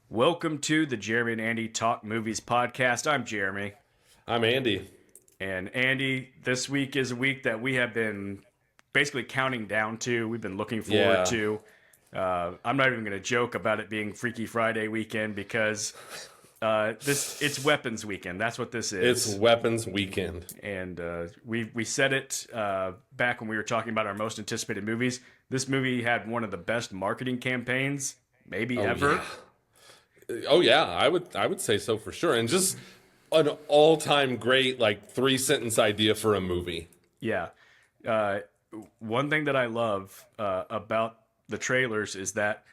Welcome to the Jeremy and Andy Talk Movies podcast. I'm Jeremy. I'm Andy. And Andy, this week is a week that we have been basically counting down to. We've been looking forward Yeah, to. I'm not even going to joke about it being Freaky Friday weekend because it's Weapons Weekend. That's what this it's is. Weapons Weekend. And we said it back when we were talking about our most anticipated movies. This movie had one of the best marketing campaigns maybe Oh ever. yeah. Oh yeah, I would say so for sure. And just an all-time great like three-sentence idea for a movie. Yeah. Uh, One thing that I love about the trailers is that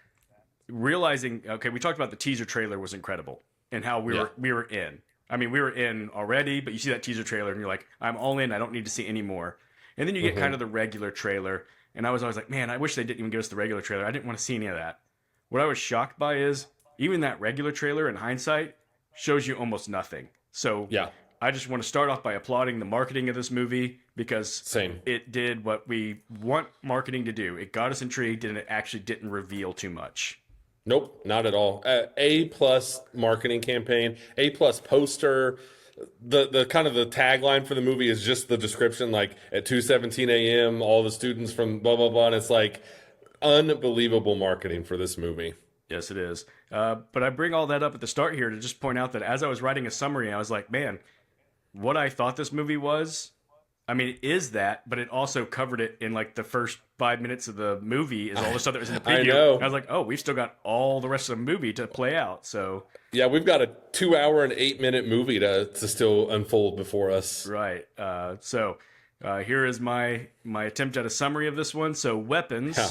realizing, okay, we talked about the teaser trailer was incredible and how we Yeah. were in. I mean, we were in already, but you see that teaser trailer and you're like, I'm all in. I don't need to see any more. And then you get kind of the regular trailer, and I was always like, man, I wish they didn't even give us the regular trailer. I didn't want to see any of that. What I was shocked by is even that regular trailer in hindsight shows you almost nothing. So Yeah. I just want to start off by applauding the marketing of this movie because Same. it did what we want marketing to do. It got us intrigued and it actually didn't reveal too much. Nope, not at all. A plus marketing campaign, A plus poster. The kind of the tagline for the movie is just the description, like at 2:17 a.m. all the students from blah blah blah, and it's like unbelievable marketing for this movie. Yes, it is. But I bring all that up at the start here to just point out that as I was writing a summary, I was like, man, what I thought this movie was, I mean, it is that, but it also covered it in like the first 5 minutes of the movie is all the stuff that was in the I preview. know. And I was like, oh, we've still got all the rest of the movie to play out. So, Yeah, we've got a 2 hour and 8 minute movie to still unfold before us. right. Here is my attempt at a summary of this one. So, Weapons Yeah.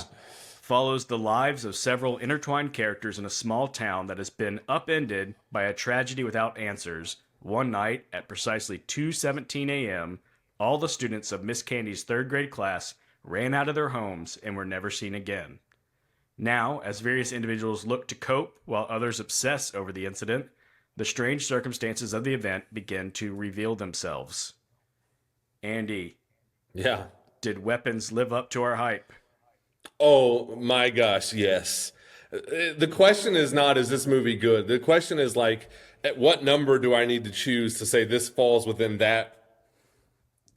follows the lives of several intertwined characters in a small town that has been upended by a tragedy without answers. One night at precisely 2:17 a.m., all the students of Miss Candy's third grade class ran out of their homes and were never seen again. Now, as various individuals look to cope while others obsess over the incident, the strange circumstances of the event begin to reveal themselves. Andy, Yeah. did Weapons live up to our hype? Oh my gosh, yes. The question is not, is this movie good? The question is like, at what number do I need to choose to say this falls within that,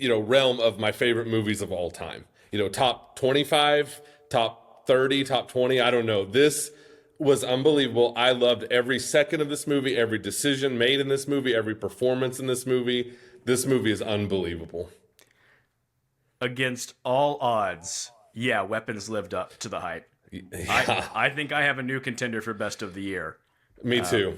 realm of my favorite movies of all time? Top 25, top 30, top 20, I don't know. This was unbelievable. I loved every second of this movie, every decision made in this movie, every performance in this movie. This movie is unbelievable. Against all odds, yeah, Weapons lived up to the hype. Yeah, I think I have a new contender for best of the year. me too.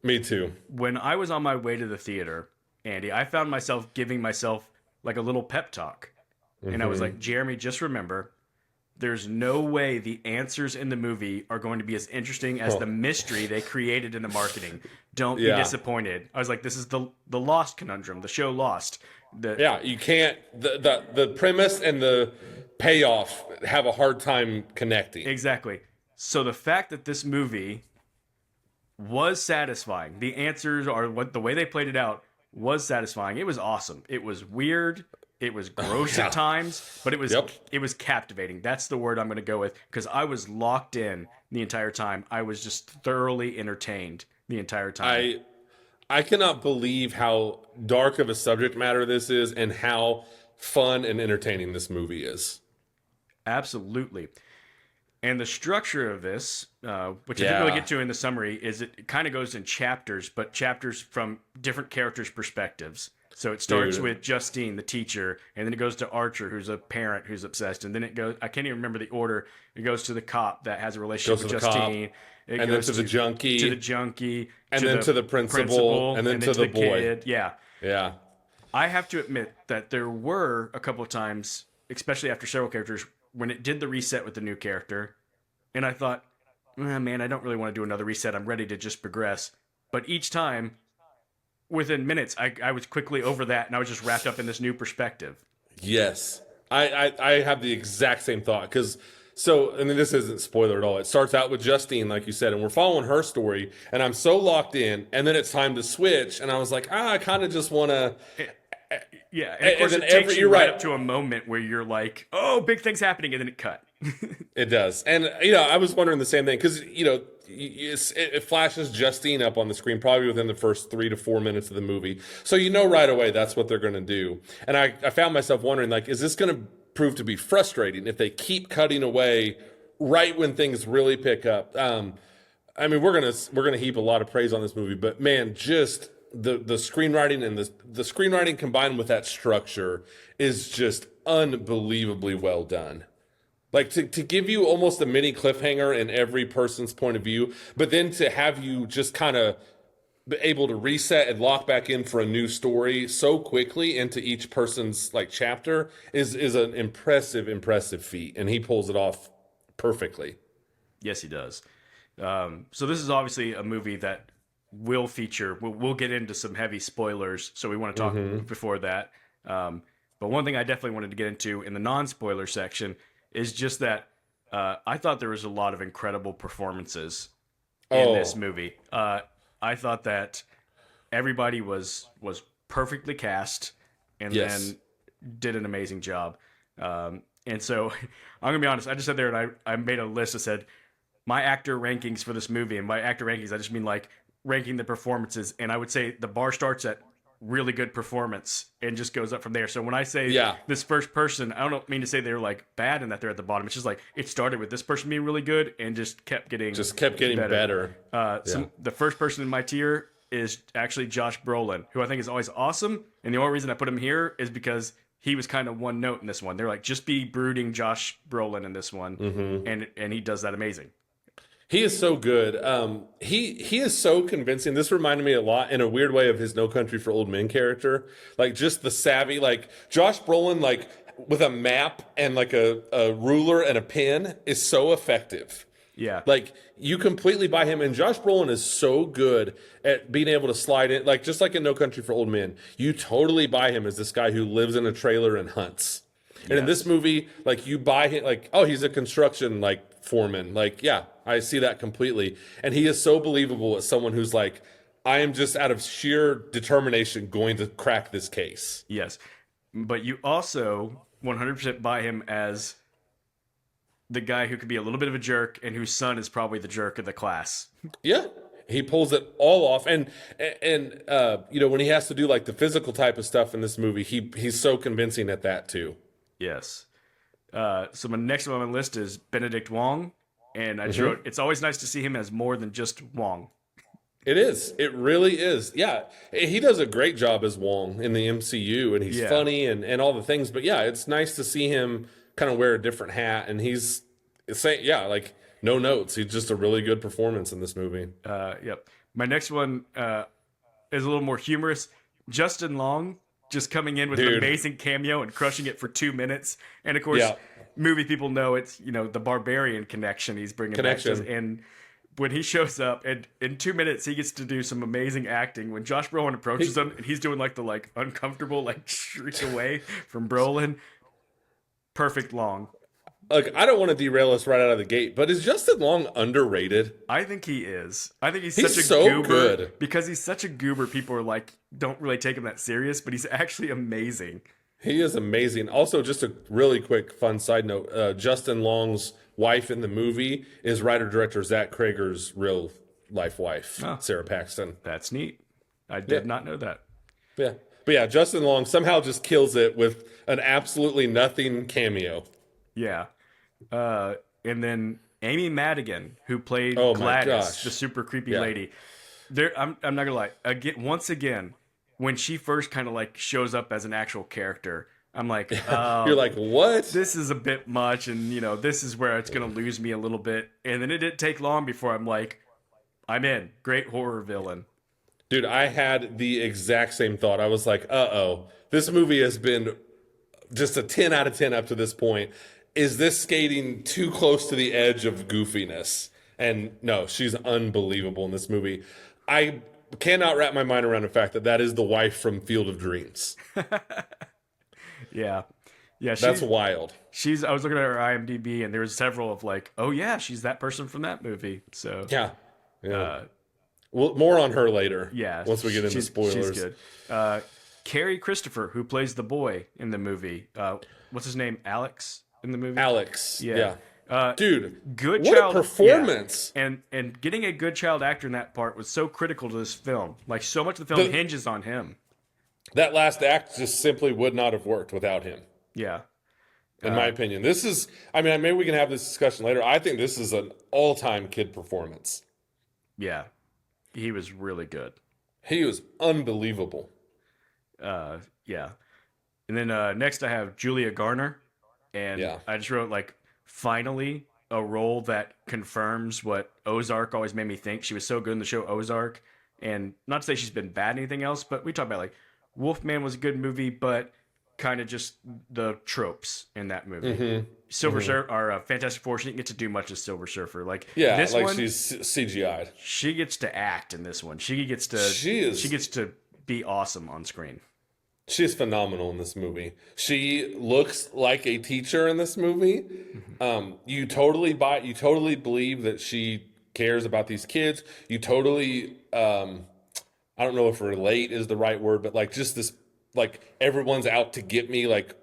Me too. When I was on my way to the theater, Andy, I found myself giving myself like a little pep talk. And I was like, Jeremy, just remember, there's no way the answers in the movie are going to be as interesting as the mystery they created in the marketing. Don't be Yeah. disappointed. I was like, this is the Lost conundrum, the show Lost. Yeah, you can't. The premise and the payoff have a hard time connecting. Exactly. So the fact that this movie was satisfying, the answers are what the way they played it out was satisfying. It was awesome. It was weird. It was gross Yeah. at times, but Yep. it was captivating. That's the word I'm going to go with because I was locked in the entire time. I was just thoroughly entertained the entire time. I cannot believe how dark of a subject matter this is and how fun and entertaining this movie is. Absolutely. And the structure of this, which I didn't Yeah. really get to in the summary, is it kind of goes in chapters, but chapters from different characters' perspectives. So it starts Dude. with Justine, the teacher, and then it goes to Archer, who's a parent who's obsessed, and then it goes. I can't even remember the order. It goes to the cop that has a relationship Goes with to the cop, Justine. It and then goes to the junkie, to the junkie, and then to the principal, and then to the boy. kid. Yeah, Yeah. I have to admit that there were a couple of times, especially after several characters, when it did the reset with the new character, and I thought, man, I don't really want to do another reset. I'm ready to just progress. But each time, within minutes, I was quickly over that, and I was just wrapped up in this new perspective. Yes. I have the exact same thought because I mean, this isn't spoiler at all. It starts out with Justine, like you said, and we're following her story, and I'm so locked in, and then it's time to switch, and I was like, I kind of just want to. Yeah, and of course then it takes you you're right right. up to a moment where you're like, oh, big thing's happening, and then it cut. It does. And, I was wondering the same thing because, it flashes Justine up on the screen probably within the first 3 to 4 minutes of the movie. So, right away that's what they're going to do. And I found myself wondering, like, is this going to prove to be frustrating if they keep cutting away right when things really pick up? I mean, we're gonna heap a lot of praise on this movie, but man, just the screenwriting and the screenwriting combined with that structure is just unbelievably well done. Like to give you almost a mini cliffhanger in every person's point of view, but then to have you just kind of be able to reset and lock back in for a new story so quickly into each person's like chapter is an impressive feat, and he pulls it off perfectly. Yes, he does. So this is obviously a movie that will feature. We'll get into some heavy spoilers, so we want to talk before that. But one thing I definitely wanted to get into in the non-spoiler section is just that I thought there was a lot of incredible performances in this movie. I thought that everybody was perfectly cast and then did an amazing job. And so I'm gonna be honest. I just sat there and I made a list that said my actor rankings for this movie. And by actor rankings, I just mean like ranking the performances. And I would say the bar starts at really good performance and just goes up from there. So when I say this first person, I don't mean to say they're like bad and that they're at the bottom. It's just like it started with this person being really good and just kept getting better. The first person in my tier is actually Josh Brolin, who I think is always awesome. And the only reason I put him here is because he was kind of one note in this one. They're like, just be brooding Josh Brolin in this one. And he does that amazing. He is so good. He is so convincing. This reminded me a lot in a weird way of his No Country for Old Men character. Like just the savvy, like Josh Brolin, like with a map and like a ruler and a pen is so effective. Yeah. Like you completely buy him. And Josh Brolin is so good at being able to slide in, like just like in No Country for Old Men, you totally buy him as this guy who lives in a trailer and hunts. And in this movie, like you buy him, like, oh, he's a construction like foreman. Like, yeah, I see that completely. And he is so believable as someone who's like, I am just out of sheer determination going to crack this case. Yes. But you also 100% buy him as the guy who could be a little bit of a jerk and whose son is probably the jerk of the class. Yeah. He pulls it all off. And when he has to do like the physical type of stuff in this movie, he's so convincing at that too. Yes. So my next one on my list is Benedict Wong. And I wrote, it's always nice to see him as more than just Wong. It is. It really is. Yeah. He does a great job as Wong in the MCU, and he's funny and all the things. But yeah, it's nice to see him kind of wear a different hat. And he's saying, like no notes. He's just a really good performance in this movie. Yep. My next one is a little more humorous. Justin Long just coming in with an amazing cameo and crushing it for 2 minutes. And of course, movie people know it's, the Barbarian connection he's bringing back. And when he shows up, and in 2 minutes, he gets to do some amazing acting. When Josh Brolin approaches him, and he's doing the uncomfortable shriek away from Brolin. Perfect Long. Look, I don't want to derail us right out of the gate, but is Justin Long underrated? I think he is. I think he's such a goober. Good. Because he's such a goober, people are like, don't really take him that serious, but he's actually amazing. He is amazing. Also, just a really quick fun side note, Justin Long's wife in the movie is writer-director Zach Krager's real life wife, Sarah Paxton. That's neat. I did not know that. Yeah. But yeah, Justin Long somehow just kills it with an absolutely nothing cameo. Yeah. And then Amy Madigan, who played Gladys, the super creepy lady. I'm not gonna lie. Once again, when she first kind of shows up as an actual character, I'm like, you're like, what? This is a bit much, and this is where it's gonna lose me a little bit. And then it didn't take long before I'm like, I'm in. Great horror villain. Dude, I had the exact same thought. I was like, this movie has been just a 10 out of 10 up to this point. Is this skating too close to the edge of goofiness? And no, she's unbelievable in this movie. I cannot wrap my mind around the fact that is the wife from Field of Dreams. Yeah. That's wild. I was looking at her IMDb, and there was several of she's that person from that movie. So yeah. Well, more on her later. Yeah, once we get into spoilers. She's good. Carrie Christopher, who plays the boy in the movie. What's his name? Alex in the movie. Alex. Yeah. Dude, Good what a child, yeah, performance! and getting a good child actor in that part was so critical to this film. Like so much of the film The, hinges on him. that last act just simply would not have worked without him, Yeah, in my opinion. This is, I mean, maybe we can have this discussion later. I think this is an all-time kid performance. yeah, he was really good. He was unbelievable. Yeah, and then next I have Julia Garner, and Yeah. I just wrote like finally a role that confirms what Ozark always made me think. She was so good in the show Ozark, and not to say she's been bad in anything else, but we talked about like Wolfman was a good movie, but kind of just the tropes in that movie. Silver Surfer or Fantastic Four, she didn't get to do much as Silver Surfer. Like Yeah, this like one, she's CGI'd. she gets to act in this one. She gets to She is she gets to be awesome on screen. She is phenomenal in this movie. She looks like a teacher in this movie. You totally you totally believe that she cares about these kids. You totally, I don't know if relate is the right word, but like just this, like everyone's out to get me, like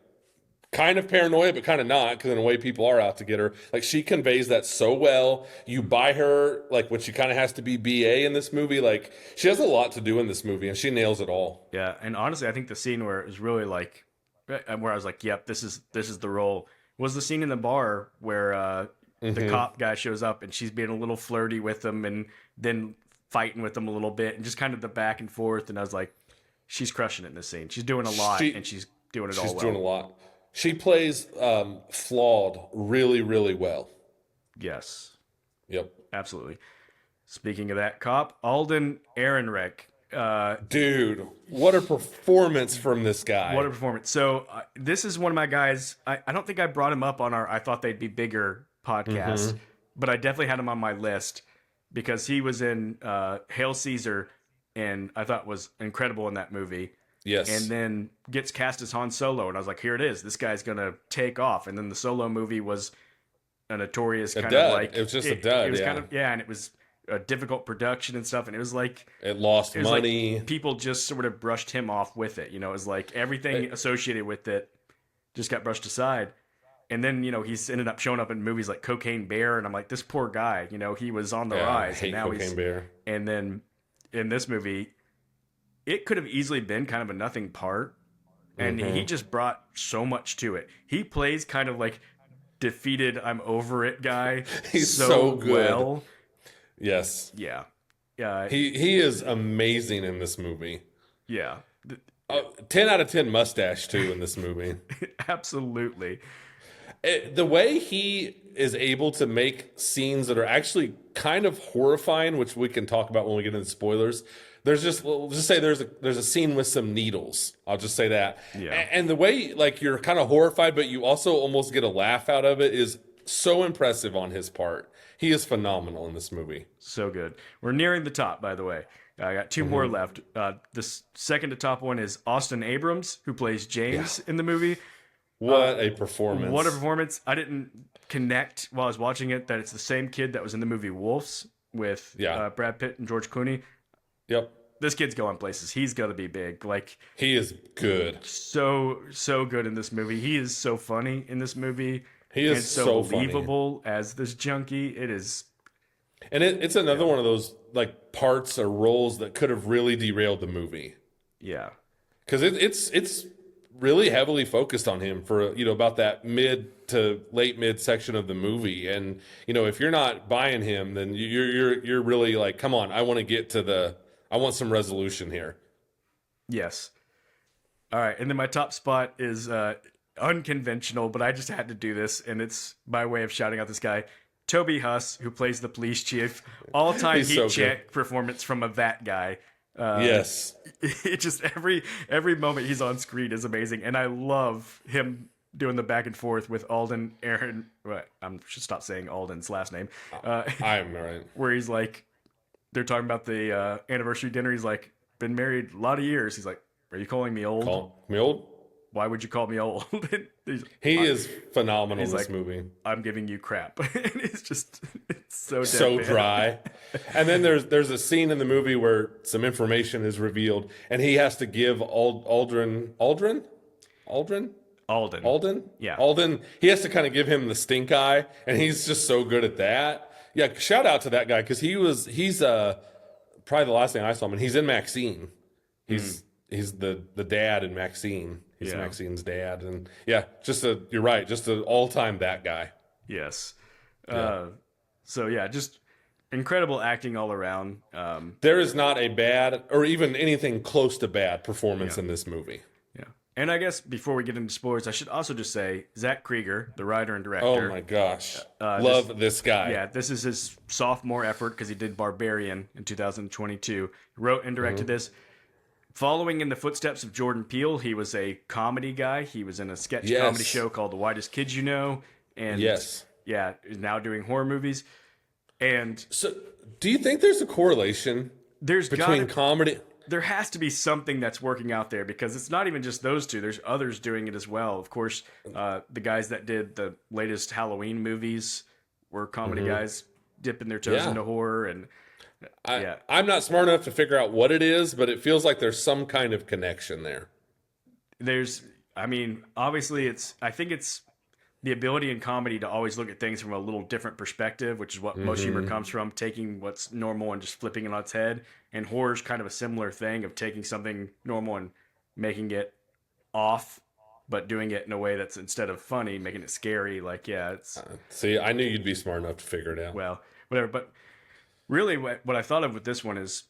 kind of paranoia, but kind of not, because in a way people are out to get her. Like she conveys that so well. You buy her, like when she kind of has to be BA in this movie. Like she has a lot to do in this movie, and she nails it all. Yeah, and honestly, I think the scene where it was really like, where I was like, "Yep, this is the role." Was the scene in the bar where the cop guy shows up and she's being a little flirty with him, and then fighting with him a little bit, and just kind of the back and forth. And I was like, "She's crushing it in this scene. She's doing a lot, and she's doing it all well." She's doing a lot. She plays flawed really, really well. Yes, Yep. absolutely. Speaking of that cop, Alden Ehrenreich. Dude, what a performance from this guy. What a performance. So this is one of my guys. I don't think I brought him up on our I Thought They'd Be Bigger podcast, but I definitely had him on my list because he was in Hail Caesar, and I thought was incredible in that movie. Yes. And then gets cast as Han Solo, and I was like, here it is. This guy's going to take off. And then the Solo movie was a notorious kind dud. of like... It was just a dud, It was yeah. kind of, yeah, and it was a difficult production and stuff, and it was like... It lost was money. like people just sort of brushed him off with it. You know, it was like everything associated with it just got brushed aside. And then, you know, he's ended up showing up in movies like Cocaine Bear, and I'm like, this poor guy, you know, he was on the rise. I hate and now Cocaine Bear. And then in this movie, it could have easily been kind of a nothing part, and he just brought so much to it. He plays kind of like defeated, I'm over it guy. He's so good. Well. Yes. Yeah. He is amazing in this movie. Yeah. 10 out of 10 mustache, too, in this movie. Absolutely. The way he is able to make scenes that are actually kind of horrifying, which we can talk about when we get into spoilers. We'll just say there's a scene with some needles. I'll just say that. Yeah. And the way like you're kind of horrified, but you also almost get a laugh out of it is so impressive on his part. He is phenomenal in this movie. So good. We're nearing the top, by the way. I got two more left. The second to top one is Austin Abrams, who plays James in the movie. What a performance. What a performance. I didn't connect while I was watching it that it's the same kid that was in the movie Wolves with Brad Pitt and George Clooney. Yep. This kid's going places. He's going to be big. Like He is good. so good in this movie. He is so funny in this movie. He is and so believable as this junkie. It is. And it's another one of those like parts or roles that could have really derailed the movie. Yeah. Because it's really heavily focused on him for about that mid to late mid section of the movie, and if you're not buying him, then you're really like, come on, I want some resolution here. Yes. All right, and then my top spot is unconventional, but I just had to do this, and it's by way of shouting out this guy, Toby Huss, who plays the police chief. All-time He's heat so check performance from that guy. Yes. It just every moment he's on screen is amazing, and I love him doing the back and forth with Alden Aaron. What? I should stop saying Alden's last name. I'm right. Where he's like, they're talking about the anniversary dinner. He's like, been married a lot of years. He's like, are you calling me old? Call me old? Why would you call me old? He is phenomenal in this like, movie. I'm giving you crap. It's so So deadpan. dry. And then there's a scene in the movie where some information is revealed, and he has to give Aldrin Alden. Alden? Yeah. Alden, he has to kind of give him the stink eye, and he's just so good at that. Yeah, shout out to that guy because he's probably the last thing I saw him, and he's in Maxine. He's the dad in Maxine. He's Yeah. Maxine's dad, and yeah, you're right, just an all-time that guy. Yes. Yeah. So yeah, just incredible acting all around. There is not a bad or even anything close to bad performance Yeah. in this movie. Yeah. And I guess before we get into spoilers, I should also just say Zach Krieger, the writer and Oh director. my gosh, love this guy. Yeah, this is his sophomore effort because he did Barbarian in 2022. He wrote and directed this. Following in the footsteps of Jordan Peele, he was a comedy guy. He was in a sketch Yes. comedy show called The Whitest Kids You Know. And Yes. yeah, is now doing horror movies. And So, do you think there's a correlation there's between comedy? there has to be something that's working out there because it's not even just those two. There's others doing it as well. Of course, the guys that did the latest Halloween movies were comedy guys dipping their toes Yeah. into horror. And I'm not smart enough to figure out what it is, but it feels like there's some kind of connection there. Obviously I think it's the ability in comedy to always look at things from a little different perspective, which is what most humor comes from, taking what's normal and just flipping it on its head. And horror's kind of a similar thing of taking something normal and making it off, but doing it in a way that's, instead of funny, making it scary. Like, yeah, it's, See, I knew you'd be smart enough to figure it out. well, whatever. But really what I thought of with this one is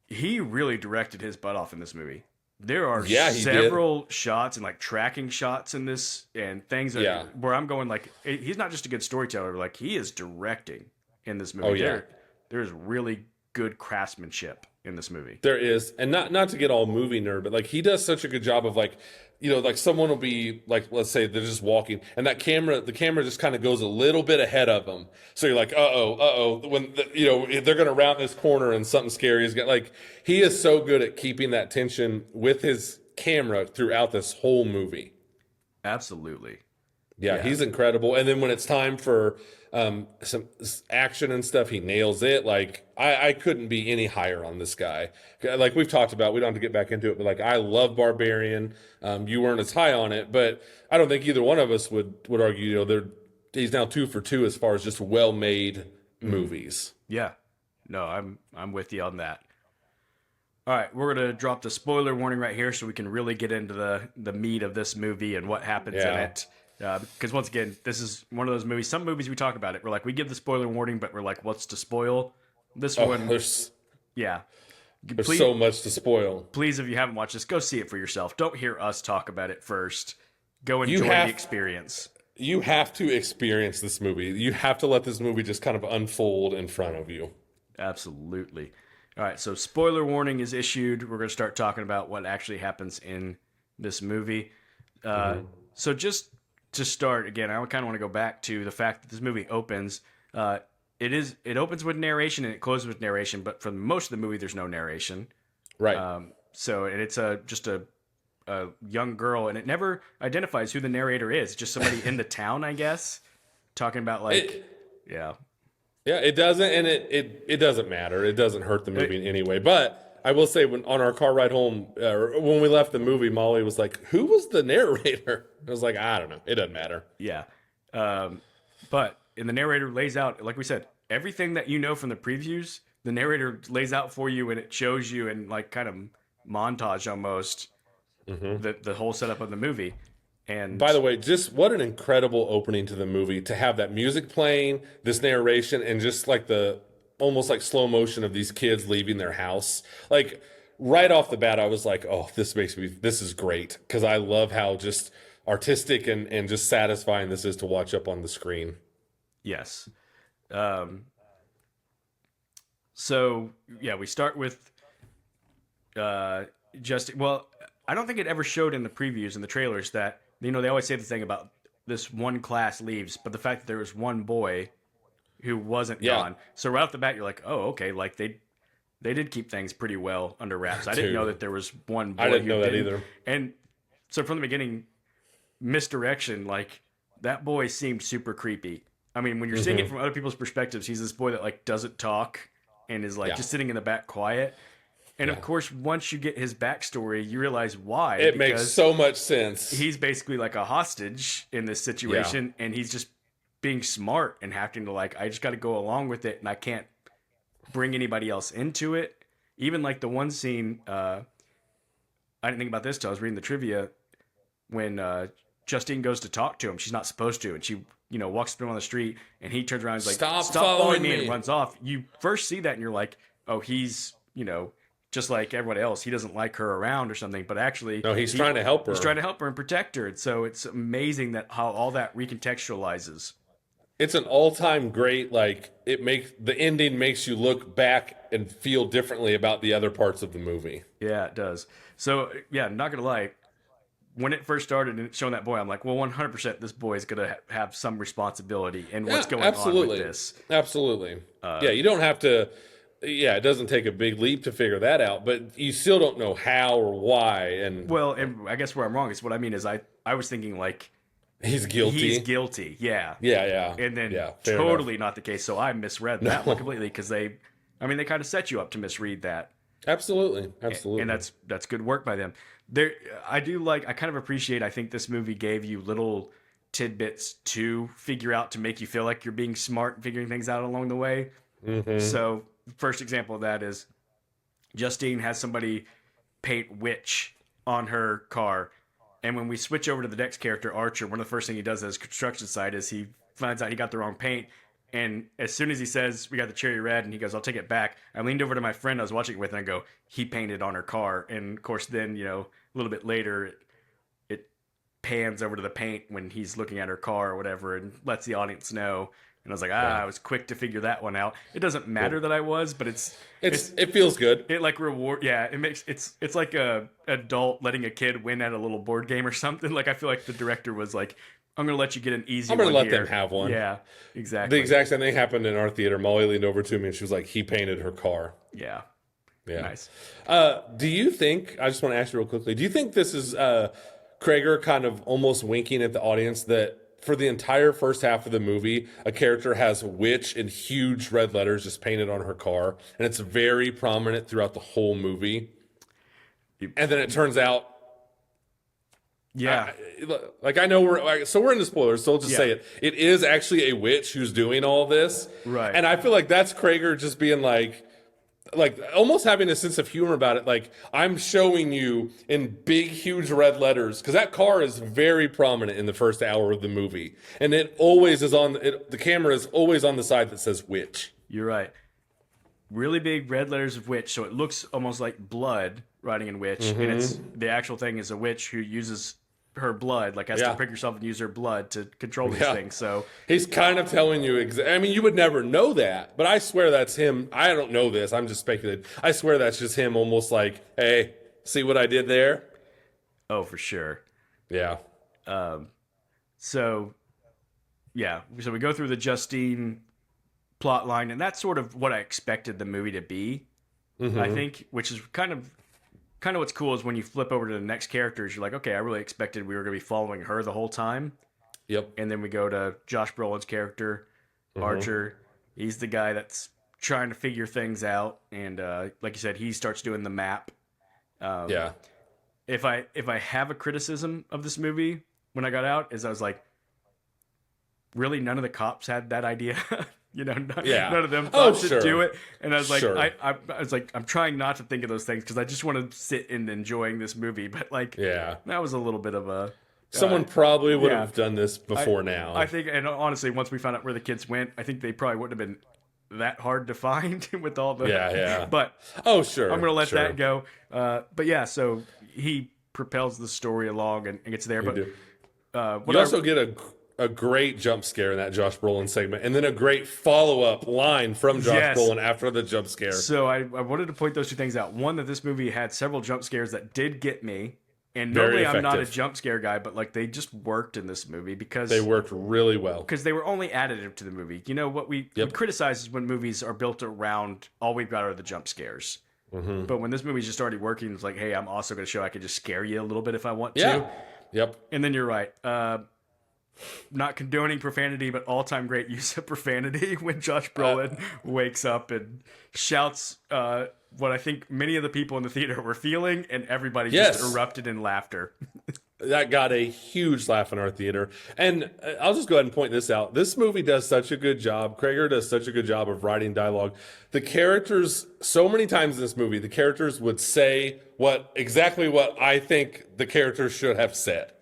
he really directed his butt off in this movie. There are Yeah, he several shots and like tracking shots in this and things that, Yeah. where I'm going like, he's not just a good storyteller, like he is directing in this movie. Oh, yeah. There's really good craftsmanship in this movie. There is, and not to get all movie nerd, but like he does such a good job of like, like someone will be like, let's say they're just walking, and the camera just kind of goes a little bit ahead of them. So you're like, when they're gonna round this corner and something scary is going. Like he is so good at keeping that tension with his camera throughout this whole movie. Absolutely. Yeah, he's incredible. And then when it's time for some action and stuff, he nails it. Like I couldn't be any higher on this guy. Like we've talked about, we don't have to get back into it, but like I love Barbarian. You weren't as high on it, but I don't think either one of us would argue. He's now 2 for 2 as far as just well-made movies. Yeah. No, I'm with you on that. All right, we're going to drop the spoiler warning right here so we can really get into the meat of this movie and what happens in it. Because once again, this is one of those movies. Some movies we talk about it, we're like, we give the spoiler warning, but we're like, what's to spoil? This one, There's yeah. so much to spoil. Please, if you haven't watched this, go see it for yourself. Don't hear us talk about it first. Go enjoy have- the experience. You have to experience this movie. You have to let this movie just kind of unfold in front of you. Absolutely. All right, so spoiler warning is issued. We're going to start talking about what actually happens in this movie. So just to start, again, I kind of want to go back to the fact that this movie opens. It opens with narration and it closes with narration, but for most of the movie, there's no narration. Right. And it's just a young girl, and it never identifies who the narrator is. Just somebody in the town, I guess, talking about yeah. Yeah, it doesn't, and it doesn't matter. It doesn't hurt the movie in any way. But I will say, when on our car ride home, when we left the movie, Molly was like, "Who was the narrator?" I was like, "I don't know. It doesn't matter." Yeah. But the narrator lays out, like we said, everything that you know from the previews, the narrator lays out for you, and it shows you in like kind of montage almost the whole setup of the movie. And By the way, just what an incredible opening to the movie to have that music playing, this narration, and just like the almost like slow motion of these kids leaving their house. Like right off the bat, I was like, "Oh, this is great," because I love how just artistic and just satisfying this is to watch up on the screen. yes. So yeah, we start with I don't think it ever showed in the previews and the trailers that, they always say the thing about this one class leaves, but the fact that there was one boy who wasn't gone. So right off the bat, you're like, oh, okay, like they did keep things pretty well under wraps. I didn't know that there was one boy. I didn't know that either. And so from the beginning, misdirection, like that boy seemed super creepy. I mean, when you're seeing it from other people's perspectives, he's this boy that like doesn't talk and is like just sitting in the back quiet. And of Yeah. course, once you get his backstory, you realize why. It makes Because so much sense. he's basically like a hostage in this Yeah. situation, and he's just being smart and having to like, I just got to go along with it, and I can't bring anybody else into it. Even like the one scene, I didn't think about this till I was reading the trivia when Justine goes to talk to him. She's not supposed to, and she walks up to him on the street, and he turns around and is like, Stop "Stop following following me," me. and runs off. You first see that, and you're like, "Oh, he's just like everyone else. He doesn't like her around or something." But actually, No, he's trying to help her. He's trying to help her and protect her. And so it's amazing that how all that recontextualizes. It's an all-time great. Like the ending makes you look back and feel differently about the other parts of the movie. Yeah, it does. So yeah, not gonna lie. When it first started and it's showing that boy, I'm like, well, 100% this boy is gonna have some responsibility in what's going on with this. Absolutely. Yeah, you don't have to. Yeah, it doesn't take a big leap to figure that out, but you still don't know how or why. And Well, and I guess where I'm wrong is what I mean is I was thinking like he's guilty. he's guilty, yeah, Yeah. and then yeah, fair totally enough. not the case. So I misread that one completely because they kind of set you up to misread that. Absolutely. And that's good work by them. There, I kind of appreciate. I think this movie gave you little tidbits to figure out to make you feel like you're being smart and figuring things out along the way. Mm-hmm. So, first example of that is Justine has somebody paint witch on her car, and when we switch over to the next character, Archer, one of the first things he does at his construction site is he finds out he got the wrong paint. And as soon as he says, we got the cherry red, and he goes, I'll take it back, I leaned over to my friend I was watching it with, and I go, he painted on her car. And of course, then, a little bit later, it pans over to the paint when he's looking at her car or whatever and lets the audience know. And I was like, I was quick to figure that one out. It doesn't matter that I was, but It feels good. it like reward. Yeah, it makes it's like a adult letting a kid win at a little board game or something. Like I feel like the director was like, I'm gonna let you get an easy. I'm gonna one let here. them have one. Yeah, exactly. The exact same thing happened in our theater. Molly leaned over to me and she was like, he painted her car. Yeah, Yeah. nice. Do you think, I just want to ask you real quickly, do you think this is Krager kind of almost winking at the audience that for the entire first half of the movie, a character has witch in huge red letters just painted on her car, and it's very prominent throughout the whole movie? And then it turns out, Yeah, I know we're into spoilers, so I'll just say it. It is actually a witch who's doing all this, Right. And I feel like that's Krager just being like almost having a sense of humor about it. Like, I'm showing you in big, huge red letters because that car is very prominent in the first hour of the movie, and it always is on. The camera is always on the side that says witch. you're right. Really big red letters of witch, so it looks almost like blood writing in witch, and it's the actual thing is a witch who uses her blood, like has to prick herself and use her blood to control these things. So He's kind of telling you. I mean, you would never know that, but I swear that's him. I don't know this. I'm just speculating. I swear that's just him, almost like, hey, see what I did there? oh, for sure. Yeah. So so we go through the Justine plot line, and that's sort of what I expected the movie to be. I think, which is kind of what's cool is when you flip over to the next characters, you're like, okay, I really expected we were going to be following her the whole time. Yep. And then we go to Josh Brolin's character, Archer. He's the guy that's trying to figure things out, and like you said, he starts doing the map. Yeah. If I have a criticism of this movie when I got out, is I was like, really, none of the cops had that idea. None of them thought to do it. And I was like, I was like, I'm trying not to think of those things because I just want to sit and enjoying this movie. But like, that was a little bit of a. Someone probably would have done this before now. I think, and honestly, once we found out where the kids went, I think they probably wouldn't have been that hard to find with all the. Yeah. But oh, sure. I'm going to let that go. But yeah, so he propels the story along and gets there. You But you also get a great jump scare in that Josh Brolin segment, and then a great follow-up line from Josh Brolin after the jump scare. So I wanted to point those two things out. One, that this movie had several jump scares that did get me. And normally I'm not a jump scare guy, but like they just worked in this movie because they worked really well. Because they were only additive to the movie. You know what we criticize is when movies are built around all we've got are the jump scares. But when this movie's just already working, it's like, hey, I'm also going to show I can just scare you a little bit if I want to. Yep. And then you're right. not condoning profanity, but all-time great use of profanity when Josh Brolin wakes up and shouts what I think many of the people in the theater were feeling, and everybody just Yes. erupted in laughter. That got a huge laugh in our theater. And I'll just go ahead and point this out. This movie does such a good job. Krager does such a good job of writing dialogue. The characters, so many times in this movie, the characters would say exactly what I think the characters should have said.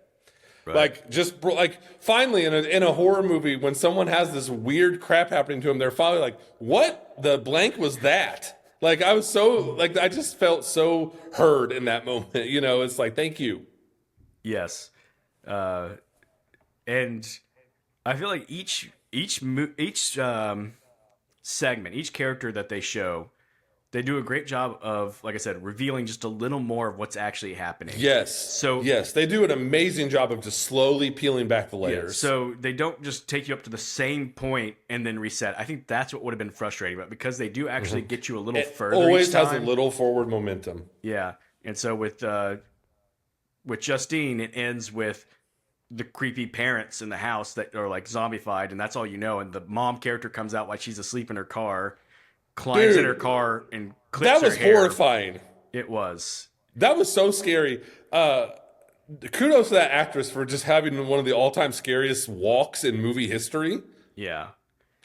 Like, just like, finally in a horror movie, when someone has this weird crap happening to them, they're finally like, what the blank was that? Like, I was so, like, I just felt so heard in that moment. You know, it's like, thank you. Yes, and I feel like each segment, each character that they show, they do a great job of, like I said, revealing just a little more of what's actually happening. Yes. So yes, they do an amazing job of just slowly peeling back the yeah, layers. so they don't just take you up to the same point and then reset. I think that's what would have been frustrating, but because they do actually get you a little It further always each has a time. little forward momentum. Yeah, and so with Justine, it ends with the creepy parents in the house that are like zombified, and that's all you know. And the mom character comes out while she's asleep in her car, climbs in Dude, her car, and clips that was her hair. horrifying. It was. That was so scary. Kudos to that actress for just having one of the all-time scariest walks in movie history. Yeah.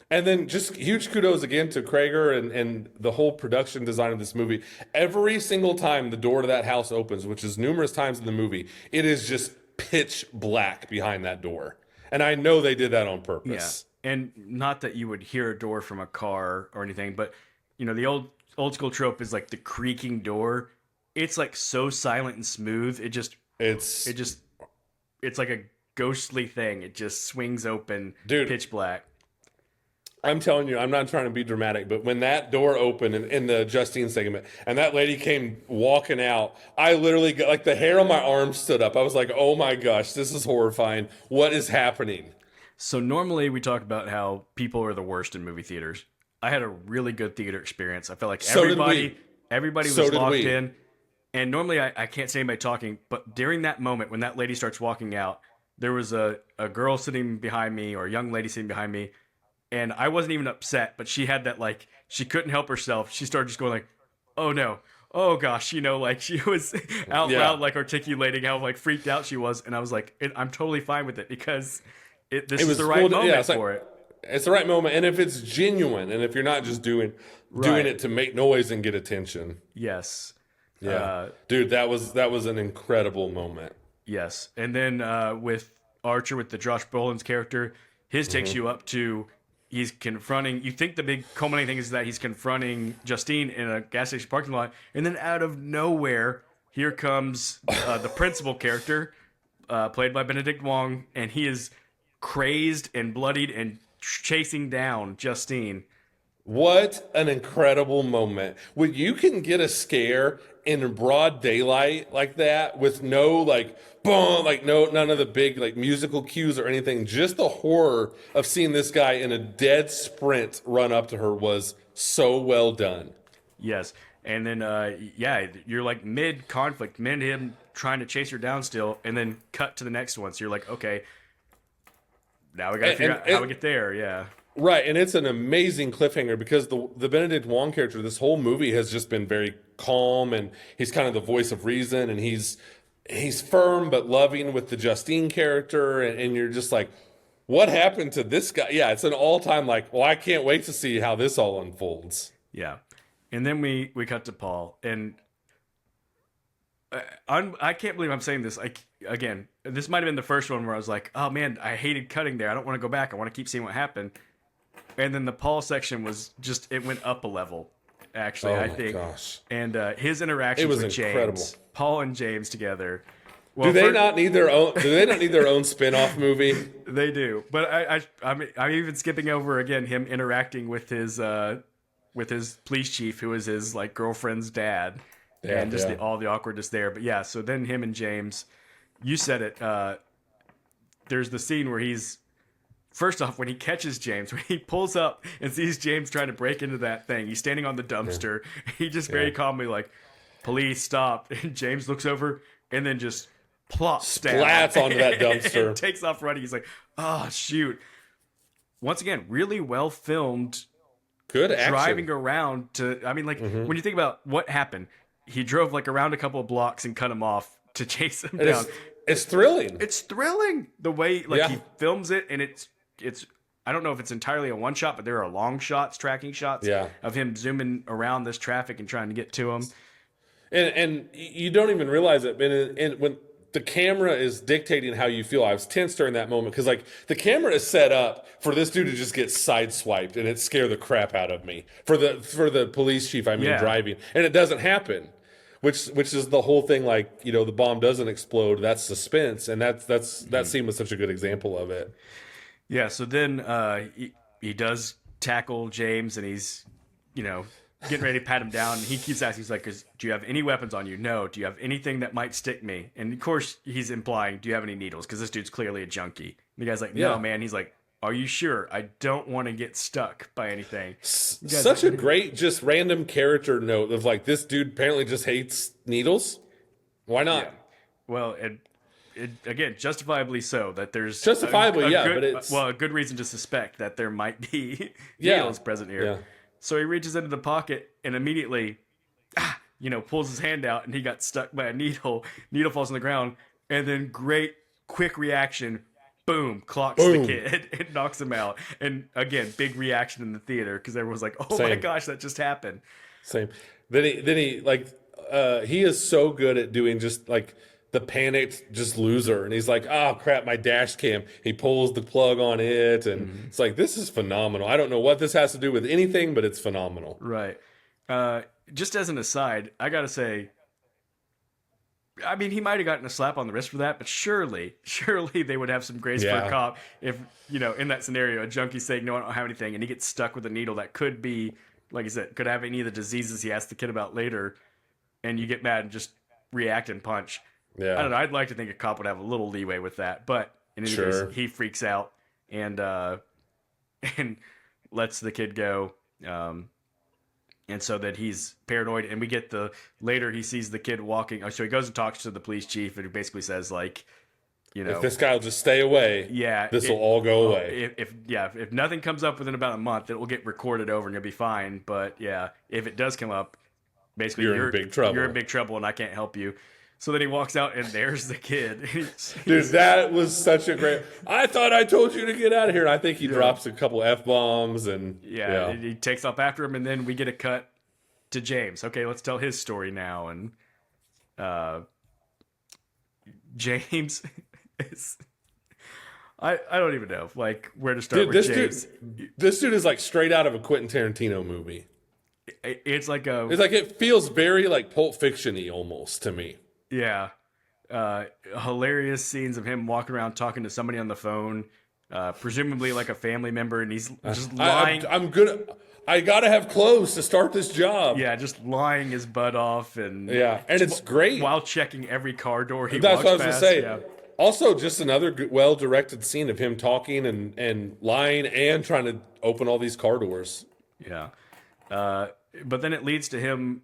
And then just huge kudos again to Krager and the whole production design of this movie. Every single time the door to that house opens, which is numerous times in the movie, it is just pitch black behind that door. And I know they did that on Yeah. purpose. And not that you would hear a door from a car or anything, but you know, the old school trope is like the creaking door. It's like so silent and smooth. It's It's like a ghostly thing. It just swings open, Dude. pitch black. I'm telling you, I'm not trying to be dramatic, but when that door opened in the Justine segment and that lady came walking out, I literally got like the hair on my arm stood up. I was like, oh my gosh, this is horrifying. What is happening? So normally we talk about how people are the worst in movie theaters. I had a really good theater experience. I felt like So did we. everybody So was did locked we. in. And normally I can't see anybody talking, but during that moment when that lady starts walking out, there was a girl sitting behind me or a young lady sitting behind me, and I wasn't even upset, but she had that like she couldn't help herself. She started just going like, "Oh no. Oh gosh," you know, like she was out Yeah. loud like articulating how like freaked out she was, and I was like, I'm totally fine with it because this is the right moment it's like- for it. It's the right moment. And if it's genuine and if you're not just doing Right. it to make noise and get attention. Yes. Yeah. Dude, that was an incredible moment. Yes, and then with Archer, with the Josh Brolin's character, his takes you up to he's confronting. You think the big culminating thing is that he's confronting Justine in a gas station parking lot, and then out of nowhere, here comes the principal character, played by Benedict Wong, and he is crazed and bloodied and chasing down Justine. What an incredible moment. When you can get a scare in broad daylight like that with no like boom, like none of the big like musical cues or anything, just the horror of seeing this guy in a dead sprint run up to her was so well done. Yes. And then, yeah, you're like mid conflict, mid him trying to chase her down still, and then cut to the next one. So you're like, okay, now we got to figure out how we get there. Yeah. Right, and it's an amazing cliffhanger because the Benedict Wong character, this whole movie has just been very calm, and he's kind of the voice of reason, and he's firm but loving with the Justine character, and you're just like, what happened to this guy? Yeah, it's an all-time like, well, I can't wait to see how this all unfolds. Yeah. And then we cut to Paul, and I can't believe I'm saying this. Again, this might have been the first one where I was like, oh man, I hated cutting there. I don't want to go back. I want to keep seeing what happened. And then the Paul section was just, it went up a level, actually, I think. Gosh. And his interactions It was with incredible. James, Paul and James together. Well, Do they not need their own spin-off movie? They do, but I'm even skipping over again him interacting with his police chief, who is his like girlfriend's dad, Yeah, and just yeah. all the awkwardness there. But yeah, so then him and James, you said it. There's the scene where he's first off when he catches James, when he pulls up and sees James trying to break into that thing. He's standing on the dumpster. He just very calmly like, "Police, stop!" And James looks over and then just plops down, splats onto that and dumpster. takes off running. He's like, oh shoot. Once again, really well filmed Good action. driving around to, I mean, like, when you think about what happened, he drove like around a couple of blocks and cut him off to chase him down. It's thrilling. It's thrilling the way like Yeah. he films it, and it's I don't know if it's entirely a one shot, but there are long shots, tracking shots Yeah. of him zooming around this traffic and trying to get to him. And you don't even realize it. And when the camera is dictating how you feel, I was tense during that moment because like the camera is set up for this dude to just get sideswiped, and it scared the crap out of me for the police chief. I mean, Yeah. driving, and it doesn't happen. Which is the whole thing. Like, you know, the bomb doesn't explode. That's suspense, and that scene was such a good example of it. Yeah, so then he does tackle James, and he's, you know, getting ready to pat him down. And he keeps asking, he's like, do you have any weapons on you? No. Do you have anything that might stick me? And of course, he's implying, do you have any needles? Because this dude's clearly a junkie. And the guy's like, no, Yeah. man. He's like, are you sure? I don't want to get stuck by anything. Such a great, just random character note of like, this dude apparently just hates needles. Why not? Yeah. Well, it again, justifiably so, that there's Justifiably, yeah, good, but it's a good reason to suspect that there might be Yeah. needles present here. Yeah. So he reaches into the pocket and immediately, pulls his hand out, and he got stuck by a needle. Needle falls on the ground, and then great quick reaction. Boom, clocks Boom. the kid and knocks him out. And again, big reaction in the theater because everyone's like, "Oh my Same. gosh, that just happened." Same. Then he like he is so good at doing just like the panicked just loser, and he's like, oh crap, my dash cam. He pulls the plug on it, and it's like, this is phenomenal. I don't know what this has to do with anything, but it's phenomenal. Right. Just as an aside, I gotta say, I mean, he might have gotten a slap on the wrist for that, but surely they would have some grace for Yeah. a cop if, in that scenario, a junkie's saying, no, I don't have anything, and he gets stuck with a needle that could be, like I said, could have any of the diseases he asked the kid about later, and you get mad and just react and punch. Yeah. I don't know. I'd like to think a cop would have a little leeway with that, but in any Sure. case, he freaks out and lets the kid go. And so that he's paranoid, and we get later he sees the kid walking. So he goes and talks to the police chief, and he basically says, like, If this guy will just stay away, this will all go away. If nothing comes up within about a month, it will get recorded over and you'll be fine. But yeah, if it does come up, basically You're in big trouble. You're in big trouble, and I can't help you. So then he walks out, and there's the kid. Dude, that was such a great. I thought I told you to get out of here. And I think he drops a couple F-bombs and he takes off after him, and then we get a cut to James. Okay, let's tell his story now. And James is. I don't even know where to start with James. This dude is like straight out of a Quentin Tarantino movie. It's like it feels very like Pulp Fiction-y almost to me. Yeah. Hilarious scenes of him walking around talking to somebody on the phone, presumably like a family member, and he's just lying. I gotta have clothes to start this job. Yeah, just lying his butt off, and it's great while checking every car door he That's walks what I was past. gonna say. Yeah. Also, just another well-directed scene of him talking and lying and trying to open all these car doors. Yeah. But then it leads to him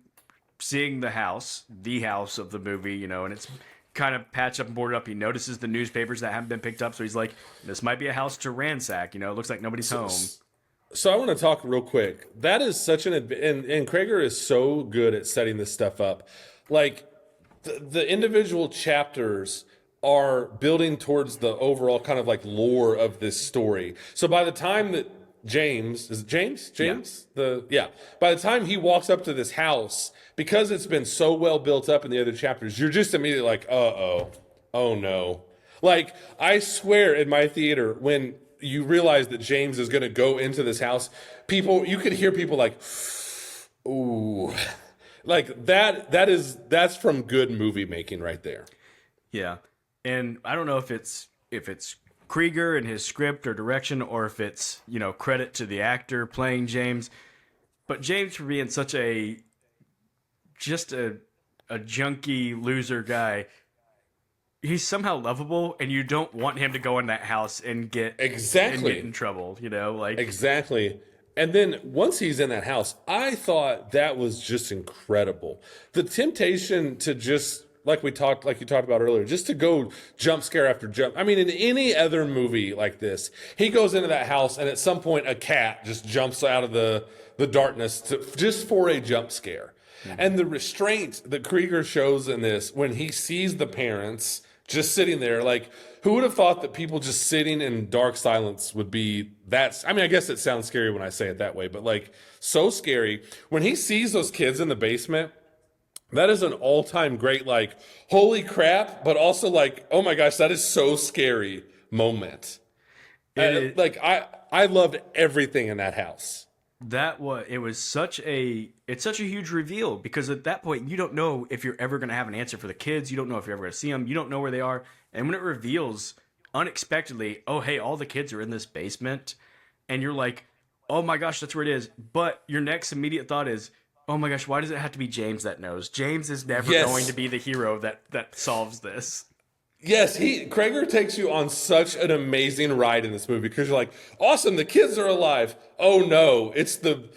seeing the house of the movie, and it's kind of patched up and boarded up. He notices the newspapers that haven't been picked up, so he's like, this might be a house to ransack. It looks like nobody's home. So I want to talk real quick. That is such and Krager is so good at setting this stuff up. Like the individual chapters are building towards the overall kind of like lore of this story. So by the time that James, is it James? By the time he walks up to this house, because it's been so well built up in the other chapters, you're just immediately like, oh no. Like, I swear in my theater, when you realize that James is going to go into this house, you could hear people like, ooh. Like, that's from good movie making right there. Yeah. And I don't know if it's Krieger and his script or direction, or if it's, credit to the actor playing James. But James, for being such a junky loser guy, he's somehow lovable, and you don't want him to go in that house and get in trouble, Exactly. And then once he's in that house, I thought that was just incredible. The temptation to just like you talked about earlier, just to go jump scare after jump. I mean, in any other movie like this, he goes into that house and at some point a cat just jumps out of the darkness just for a jump scare. And the restraint that Krieger shows in this when he sees the parents just sitting there, like, who would have thought that people just sitting in dark silence would be that? I mean, I guess it sounds scary when I say it that way, but like, so scary. When he sees those kids in the basement, that is an all-time great, like, holy crap, but also like, oh my gosh, that is so scary moment. Like, I loved everything in that house. It's such a huge reveal, because at that point you don't know if you're ever going to have an answer for the kids. You don't know if you're ever going to see them. You don't know where they are. And when it reveals unexpectedly, oh hey, all the kids are in this basement, and you're like, oh my gosh, that's where it is. But your next immediate thought is, oh my gosh, why does it have to be James that knows? James is never going to be the hero that solves this. Yes, Krager takes you on such an amazing ride in this movie because you're like, awesome, the kids are alive. Oh no, it's the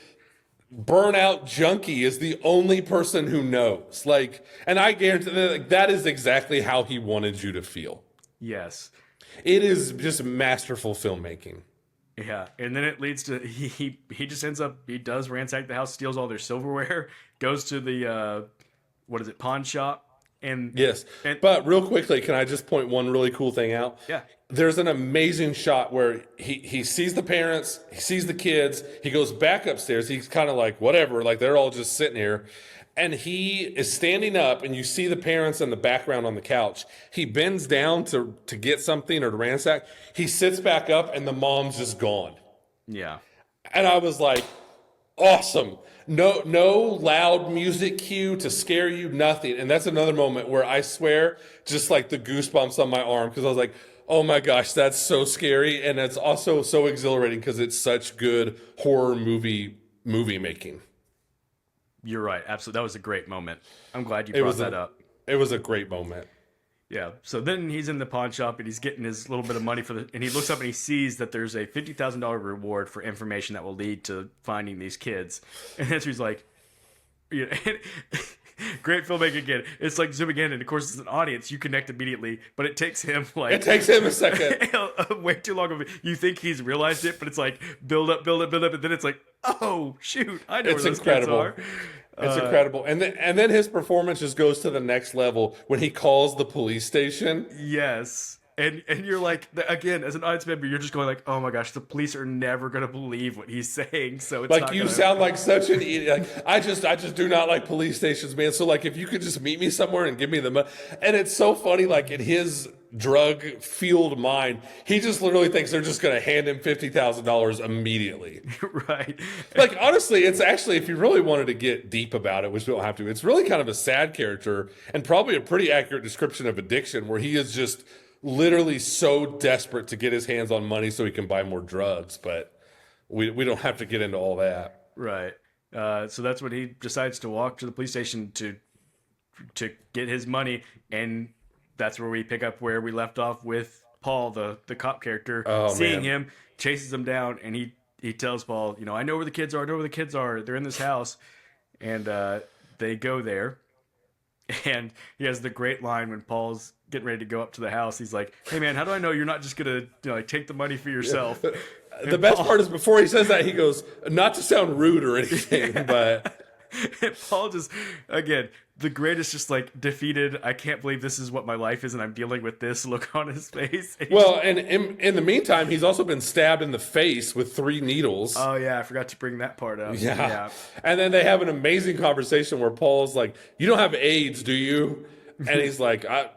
burnout junkie is the only person who knows. Like, and I guarantee that is exactly how he wanted you to feel. Yes. It is just masterful filmmaking. Yeah, and then it leads to he just ends up, he does ransack the house, steals all their silverware, goes to the pawn shop. And yes, but real quickly, can I just point one really cool thing out? Yeah. There's an amazing shot where he sees the parents, he sees the kids, he goes back upstairs. He's kind of like, whatever, like they're all just sitting here. And he is standing up, and you see the parents in the background on the couch. He bends down to get something or to ransack. He sits back up, and the mom's just gone. Yeah. And I was like, awesome. No loud music cue to scare you, nothing. And that's another moment where I swear, just like the goosebumps on my arm, because I was like, oh my gosh, that's so scary. And it's also so exhilarating because it's such good horror movie making. You're right. Absolutely. That was a great moment. I'm glad you brought that up. It was a great moment. Yeah. So then he's in the pawn shop and he's getting his little bit of money and he looks up and he sees that there's a $50,000 reward for information that will lead to finding these kids. And that's where he's like, you know, great filmmaking again. It's like zooming in, and of course, as an audience, you connect immediately, but it takes him a second. way too long of it. You think he's realized it, but it's like build up, and then it's like, oh shoot, I know where those kids are. It's incredible. And then his performance just goes to the next level when he calls the police station. Yes. And you're like, again, as an audience member, you're just going like, oh my gosh, the police are never going to believe what he's saying. So it's like, not you gonna... sound like such an idiot. Like, I just do not like police stations, man. So like, if you could just meet me somewhere and give me the money. And it's so funny, like in his drug fueled mind, he just literally thinks they're just going to hand him $50,000 immediately. Right. Like, honestly, it's actually, if you really wanted to get deep about it, which we don't have to, it's really kind of a sad character and probably a pretty accurate description of addiction, where he is just literally so desperate to get his hands on money so he can buy more drugs. But we don't have to get into all that. Right. So that's when he decides to walk to the police station to get his money, and that's where we pick up where we left off with Paul, the cop character, seeing him, chases him down, and he tells Paul, you know, I know where the kids are. They're in this house. And they go there. And he has the great line when Paul's getting ready to go up to the house. He's like, hey, man, how do I know you're not just going to like take the money for yourself? The best part is before he says that, he goes, not to sound rude or anything, but... And Paul just, again, the greatest, just like defeated, I can't believe this is what my life is and I'm dealing with this look on his face. And in the meantime, he's also been stabbed in the face with 3 needles. Oh, yeah, I forgot to bring that part up. Yeah. And then they have an amazing conversation where Paul's like, you don't have AIDS, do you? And he's like, I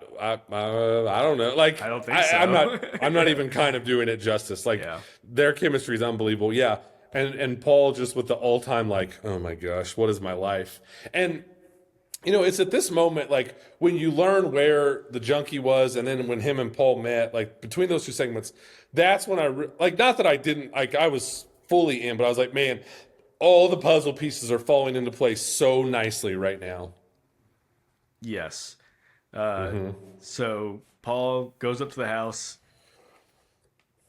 don't know. Like, I don't think so. I'm not even kind of doing it justice. Like, their chemistry is unbelievable. Yeah. And Paul just with the all-time, like, oh my gosh, what is my life? And, you know, it's at this moment, like, when you learn where the junkie was, and then when him and Paul met, like, between those 2 segments, that's when not that I didn't, like, I was fully in, but I was like, man, all the puzzle pieces are falling into place so nicely right now. Yes. So Paul goes up to the house.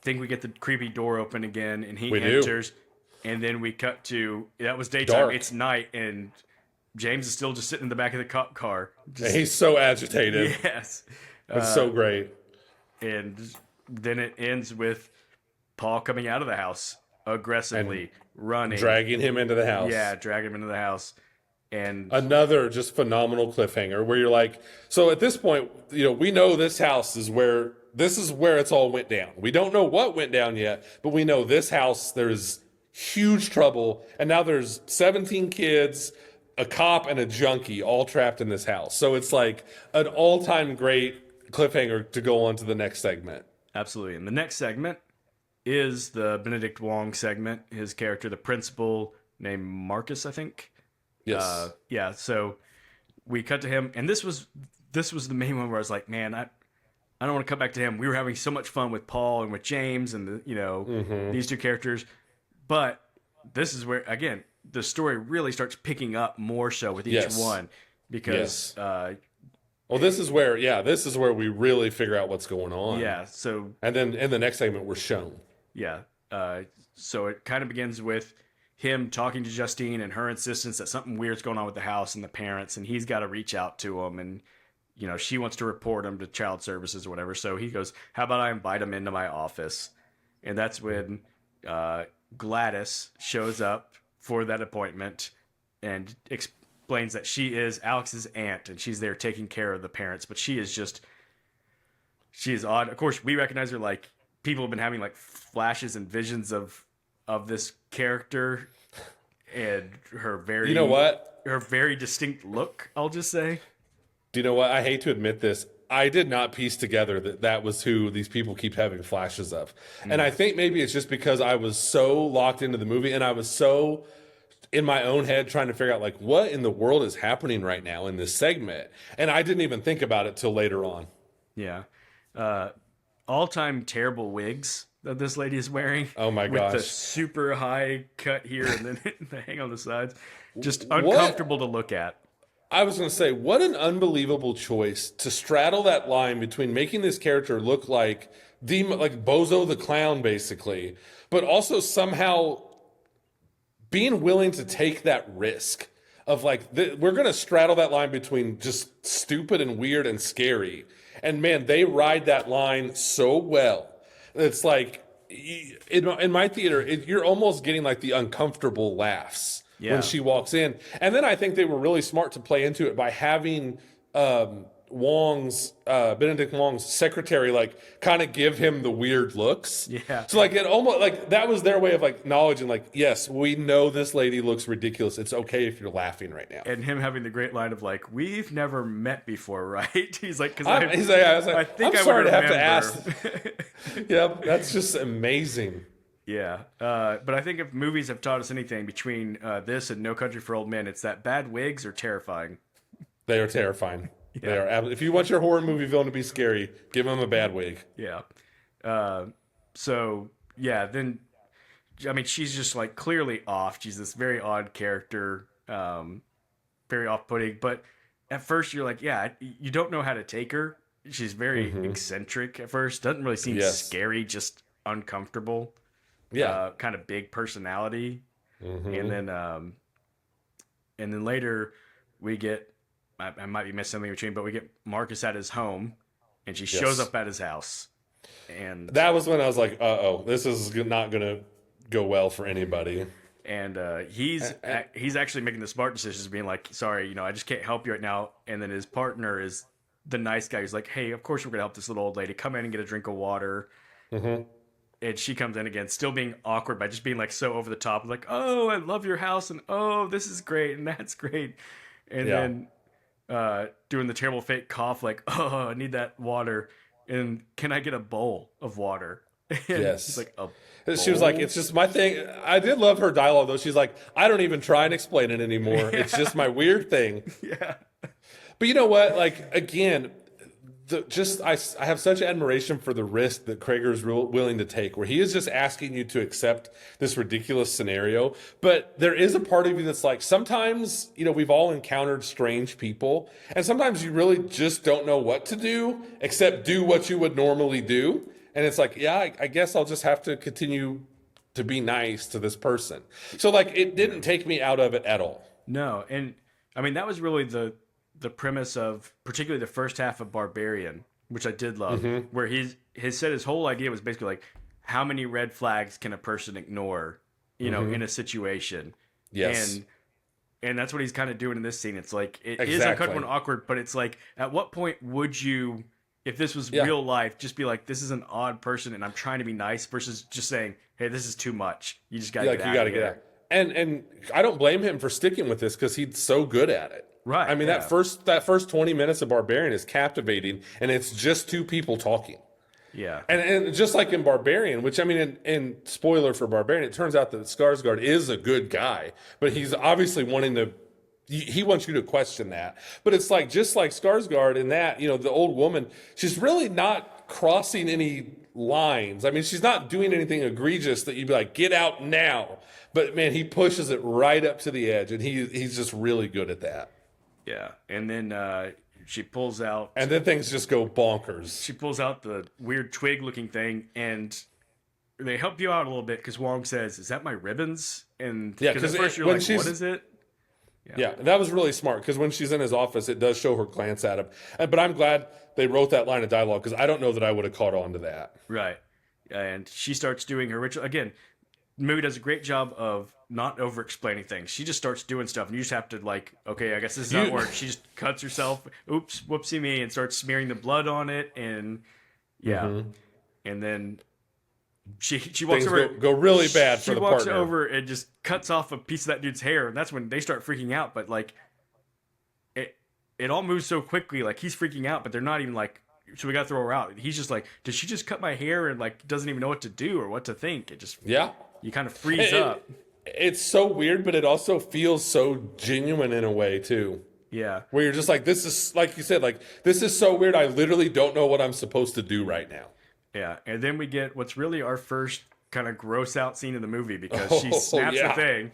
Think we get the creepy door open again, and he enters. And then we cut to, that was daytime, it's night, and James is still just sitting in the back of the cop car. Just He's so agitated. yes. It's so great. And then it ends with Paul coming out of the house aggressively, running, Dragging him into the house. yeah, dragging him into the house, and Another just phenomenal cliffhanger where you're like, so at this point, we know this house is where it's all went down. We don't know what went down yet, but we know this house, there's huge trouble. And now there's 17 kids, a cop, and a junkie all trapped in this house. So it's like an all-time great cliffhanger to go on to the next segment. absolutely. And the next segment is the Benedict Wong segment. His character, the principal, named Marcus, I think. Yes. Yeah. So we cut to him, and this was the main one where I was like, man, I don't want to cut back to him. We were having so much fun with Paul and with James and these two characters, but this is where again the story really starts picking up more so with each Yes. one because Well, this is where we really figure out what's going on. yeah. So And then in the next segment, we're shown. yeah. So it kind of begins with him talking to Justine and her insistence that something weird's going on with the house and the parents, and he's got to reach out to them. And, she wants to report him to child services or whatever. So he goes, how about I invite him into my office? And that's when Gladys shows up for that appointment and explains that she is Alex's aunt and she's there taking care of the parents. But she is odd. Of course, we recognize her, like, people have been having like flashes and visions of this character and her very her very distinct look, I'll just say. Do you know what? I hate to admit this. I did not piece together that was who these people keep having flashes of. And I think maybe it's just because I was so locked into the movie and I was so in my own head trying to figure out like what in the world is happening right now in this segment. And I didn't even think about it till later on. Yeah. All-time terrible wigs that this lady is wearing. Oh my with the gosh. super high cut here and then the hang on the sides. Just uncomfortable to look at. I was going to say, what an unbelievable choice to straddle that line between making this character look like Bozo the Clown, basically, but also somehow being willing to take that risk of like, we're going to straddle that line between just stupid and weird and scary. And man, they ride that line so well. It's like, in my theater, you're almost getting like the uncomfortable laughs. Yeah. When she walks in. And then I think they were really smart to play into it by having Benedict Wong's secretary like kind of give him the weird looks. Yeah. So like it almost like that was their way of like acknowledging like, yes, we know this lady looks ridiculous. It's okay if you're laughing right now. And him having the great line of like, we've never met before, right? He's like, because I think I'm sorry to have to ask. Yeah, that's just amazing. Yeah, but I think if movies have taught us anything between this and No Country for Old Men, it's that bad wigs are terrifying. They are terrifying. Yeah. They are. If you want your horror movie villain to be scary, give them a bad wig. Yeah. So yeah, then I mean, she's just like clearly off. She's this very odd character, very off-putting. But at first, you're like, yeah, you don't know how to take her. She's very eccentric at first. Doesn't really seem scary, just uncomfortable. Yeah, kind of big personality, and then later we get I might be missing something in between, but we get Marcus at his home, and she shows up at his house, and that was when I was like, "Uh-oh, this is not going to go well for anybody." And he's actually making the smart decisions, being like, "Sorry, I just can't help you right now." And then his partner is the nice guy who's like, "Hey, of course we're gonna help this little old lady. Come in and get a drink of water." And she comes in again, still being awkward by just being like so over the top, like, "Oh, I love your house," and "Oh, this is great," and "That's great," and then doing the terrible fake cough, like, "Oh, I need that water," and "Can I get a bowl of water?" And Yes, she's like, "A bowl?" She was like, "It's just my thing." I did love her dialogue though. She's like, "I don't even try and explain it anymore. It's just my weird thing." Yeah. But you know what? Like again. I have such admiration for the risk that Krager's willing to take, where he is just asking you to accept this ridiculous scenario. But there is a part of you that's like, sometimes, we've all encountered strange people, and sometimes you really just don't know what to do except do what you would normally do. And it's like, yeah, I guess I'll just have to continue to be nice to this person. So like, it didn't take me out of it at all. No, and I mean, that was really the premise of particularly the first half of Barbarian, which I did love, where his whole idea was basically like, how many red flags can a person ignore, in a situation, Yes, and that's what he's kind of doing in this scene. It's like it is uncomfortable exactly. and awkward, but it's like, at what point would you, if this was Yeah. real life, just be like, this is an odd person, and I'm trying to be nice, versus just saying, hey, this is too much. You just gotta get Like you out got of to get here. out. And I don't blame him for sticking with this because he's so good at it. I Right? mean, Yeah. that first 20 minutes of Barbarian is captivating, and it's just two people talking. Yeah. And just like in Barbarian, which I mean, in spoiler for Barbarian, it turns out that Skarsgård is a good guy, but he's obviously wanting to. He wants you to question that. But it's like, just like Skarsgård in that, the old woman, she's really not crossing any lines. I mean, she's not doing anything egregious that you'd be like, get out now. But man, he pushes it right up to the edge, and he's just really good at that. Yeah. And then she pulls out And then things just go bonkers. the weird twig looking thing, and they help you out a little bit because Wong says, "Is that my ribbons?" And Yeah, because at 'cause first you're when like, she's- "What is it?" Yeah, that was really smart because when she's in his office, it does show her glance at him. But I'm glad they wrote that line of dialogue because I don't know that I would have caught on to that. Right. And she starts doing her ritual again. The movie does a great job of not over explaining things. She just starts doing stuff, and you just have to like, okay, I guess this is not work. She just cuts herself. Oops, whoopsie me, and starts smearing the blood on it, and yeah, and then she walks Things over. go really bad for the She walks partner. over and just cuts off a piece of that dude's hair, and that's when they start freaking out. But like, it all moves so quickly. Like he's freaking out, but they're not even like, so we got to throw her out. He's just like, did she just cut my hair? And like doesn't even know what to do or what to think. It just Yeah. you kind of freeze up. It's so weird, but it also feels so genuine in a way too. Yeah, Where you're just like, this is, like you said, like, this is so weird. I literally don't know what I'm supposed to do right now. yeah. And then we get what's really our first kind of gross out scene in the movie because she Oh, snaps yeah. the thing,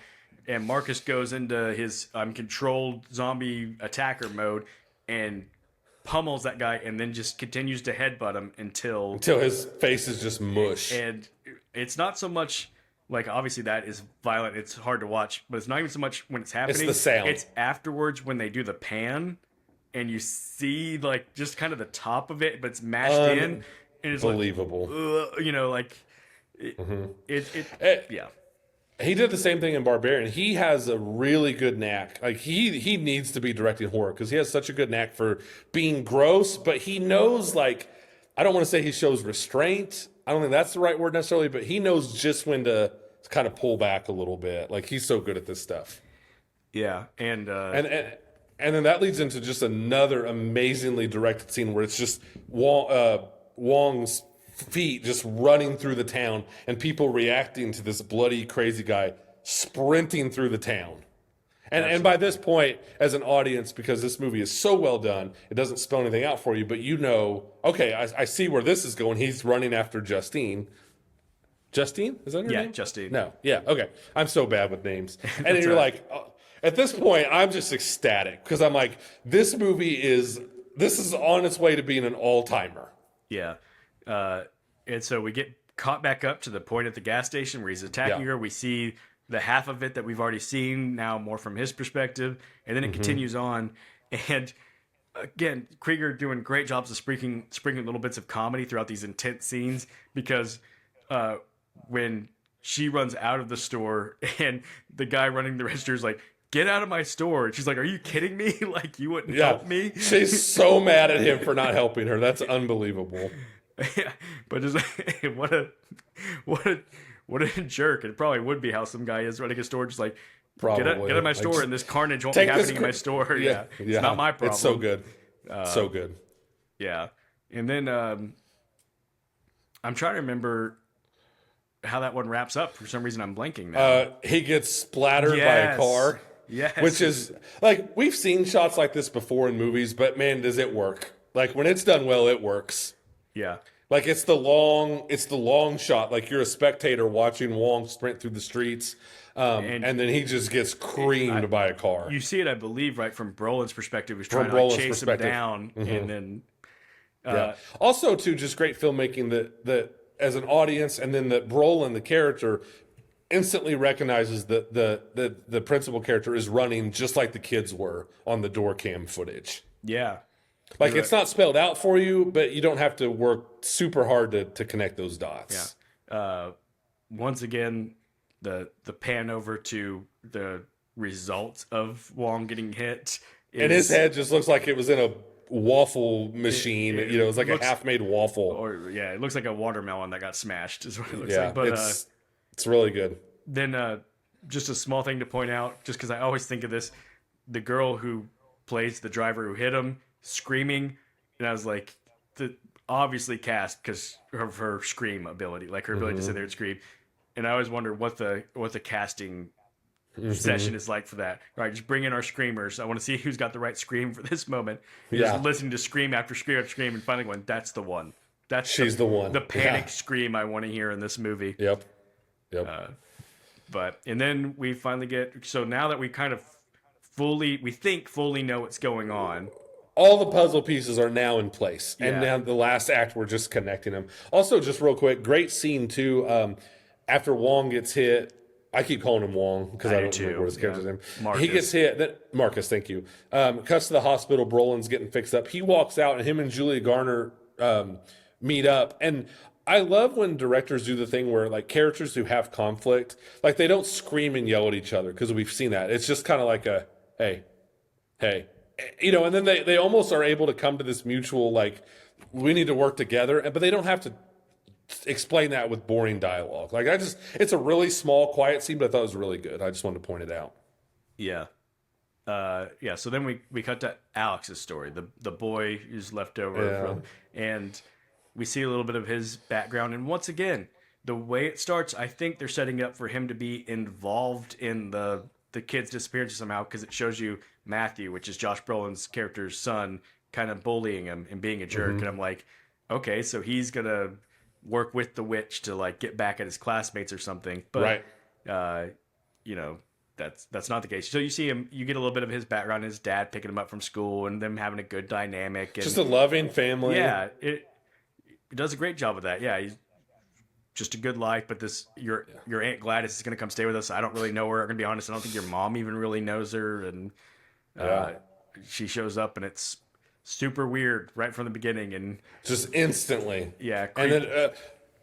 and Marcus goes into his controlled zombie attacker mode and pummels that guy, and then just continues to headbutt him until Until his face is just mush. and it's not so much like, obviously that is violent, it's hard to watch, but it's not even so much when it's happening, the sound. it's afterwards when they do the pan and you see like just kind of the top of it, but it's mashed in, and it's like, Believable. like Eh, yeah, He did the same thing in Barbarian. He has a really good knack. Like he needs to be directing horror because he has such a good knack for being gross, but he knows, like, I don't want to say he shows restraint. I don't think that's the right word necessarily, but he knows just when to kind of pull back a little bit. Like, he's so good at this stuff. yeah, and And then that leads into just another amazingly directed scene where it's just Wong's feet just running through the town and people reacting to this bloody, crazy guy sprinting through the town. And by this point, as an audience, because this movie is so well done, it doesn't spell anything out for you, but okay, I see where this is going. He's running after Justine. Justine? Is that her name? Justine. No. Yeah. Okay. I'm so bad with names. And then you're like, at this point, I'm just ecstatic because I'm like, this is on its way to being an all-timer. yeah, and so we get caught back up to the point at the gas station where he's attacking her. We see the half of it that we've already seen, now more from his perspective, and then it continues on. And again, Krieger doing great jobs of sprinkling little bits of comedy throughout these intense scenes, because when she runs out of the store and the guy running the register is like, get out of my store, and she's like, are you kidding me? Like, you wouldn't help me? She's so mad at him for not helping her. That's unbelievable. Yeah, but just what a jerk. It probably would be how some guy is running a store, just like, Probably. get out of my Like, store, just and this carnage won't be take this happening in my store. Yeah. It's not my problem. It's so good. So good. Yeah. And then I'm trying to remember how that one wraps up. For some reason, I'm blanking now. He gets splattered by a Yes. car. Yes. Which is, like, we've seen shots like this before in movies, but man, does it work. Like, when it's done well, it works. Yeah. Like, it's the long shot. Like, you're a spectator watching Wong sprint through the streets. And then he just gets creamed by a car. You see it, I believe, right from Brolin's perspective. He's trying to Brolin's chase perspective. him down, and then Yeah. Also, too, just great filmmaking that as an audience, and then that Brolin, the character, instantly recognizes that the principal character is running just like the kids were on the door cam footage. Yeah. Like, You're it's not spelled out for you, but you don't have to work super hard to connect those Yeah. dots. Once again, the pan over to the result of Wong getting hit And his is, head just looks like it was in a waffle machine. it It was like looks, a half-made waffle. or yeah, it looks like a watermelon that got smashed is what it looks Yeah, like. But it's really good. then just a small thing to point out, just because I always think of this, the girl who plays the driver who hit him screaming, and I was like, the obviously cast because of her scream ability, like her ability to sit there and scream. And I always wonder what the casting session is like for that. All right, just bring in our screamers. I want to see who's got the right scream for this moment. You're Yeah. just listening to scream after scream after scream, and finally going, "That's the one. That's She's the one. The panic Yeah. scream I want to hear in this movie." Yep. Yep. But and then we finally get, so now that we kind of fully know what's going on. All the puzzle pieces are now in place, and Yeah. now the last act we're just connecting them. Also, just real quick, great scene too. After Wong gets hit, I keep calling him Wong because I I do don't too, remember what his character's yeah. name. Marcus. He gets hit. That Marcus, thank you. Cuts to the hospital. Brolin's getting fixed up. He walks out, and him and Julia Garner meet up. And I love when directors do the thing where, like, characters who have conflict, like, they don't scream and yell at each other, because we've seen that. It's just kind of like a hey, and then they almost are able to come to this mutual, like, we need to work together, but they don't have to explain that with boring dialogue. Like, it's a really small, quiet scene, but I thought it was really good. I just wanted to point it out. Yeah. Yeah, so then we cut to Alex's story, the boy who's left over Yeah. from, and we see a little bit of his background. And once again, the way it starts, I think they're setting up for him to be involved in the kid's disappearance somehow, because it shows you Matthew, which is Josh Brolin's character's son, kind of bullying him and being a jerk. And I'm like, okay, so he's gonna work with the witch to, like, get back at his classmates or something. But Right. that's not the case. So you see him, you get a little bit of his background, his dad picking him up from school and them having a good dynamic. And Just a loving family. yeah, it does a great job of that. Yeah, he's just a good life. But your Aunt Gladys is going to come stay with us. I don't really know her. I'm going to be honest. I don't think your mom even really knows her. And Yeah. she shows up, and it's super weird right from the beginning. And Just instantly. yeah, And then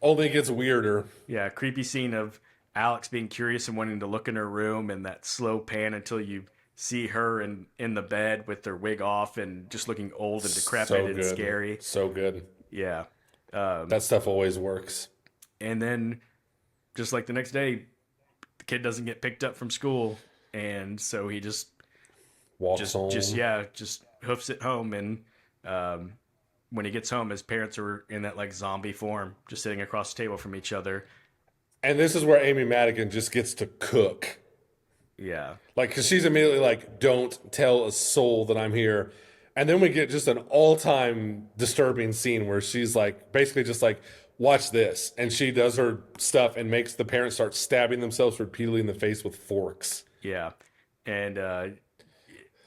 only gets weirder. yeah, creepy scene of Alex being curious and wanting to look in her room, and that slow pan until you see her in the bed with her wig off and just looking old and decrepit So and good. scary. So good. Yeah. That stuff always works. And then just like the next day, the kid doesn't get picked up from school, and so he just Walks home. just hoofs it home. And when he gets home, his parents are in that, like, zombie form, just sitting across the table from each other. And this is where Amy Madigan just gets to cook. Yeah. Like, because she's immediately like, don't tell a soul that I'm here. And then we get just an all-time disturbing scene where she's like, basically just like, watch this. And she does her stuff and makes the parents start stabbing themselves repeatedly in the face with forks. Yeah. And it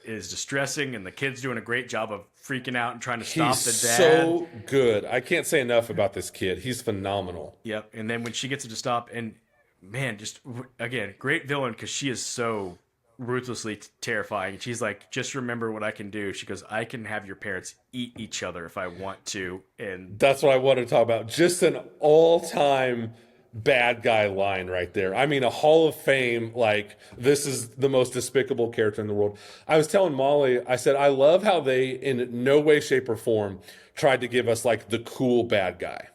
is distressing, and the kid's doing a great job of freaking out and trying to stop He's the dad. so good. I can't say enough about this kid. He's phenomenal. Yep. And then when she gets him to stop, and man, just again, great villain, because she is so ruthlessly terrifying. She's like, just remember what I can do. She goes, I can have your parents eat each other if I want to. And That's what I wanted to talk about. Just an all-time bad guy line right there. I mean, a Hall of Fame, like, this is the most despicable character in the world. I was telling Molly, I said, I love how they, in no way, shape, or form, tried to give us, like, the cool bad guy.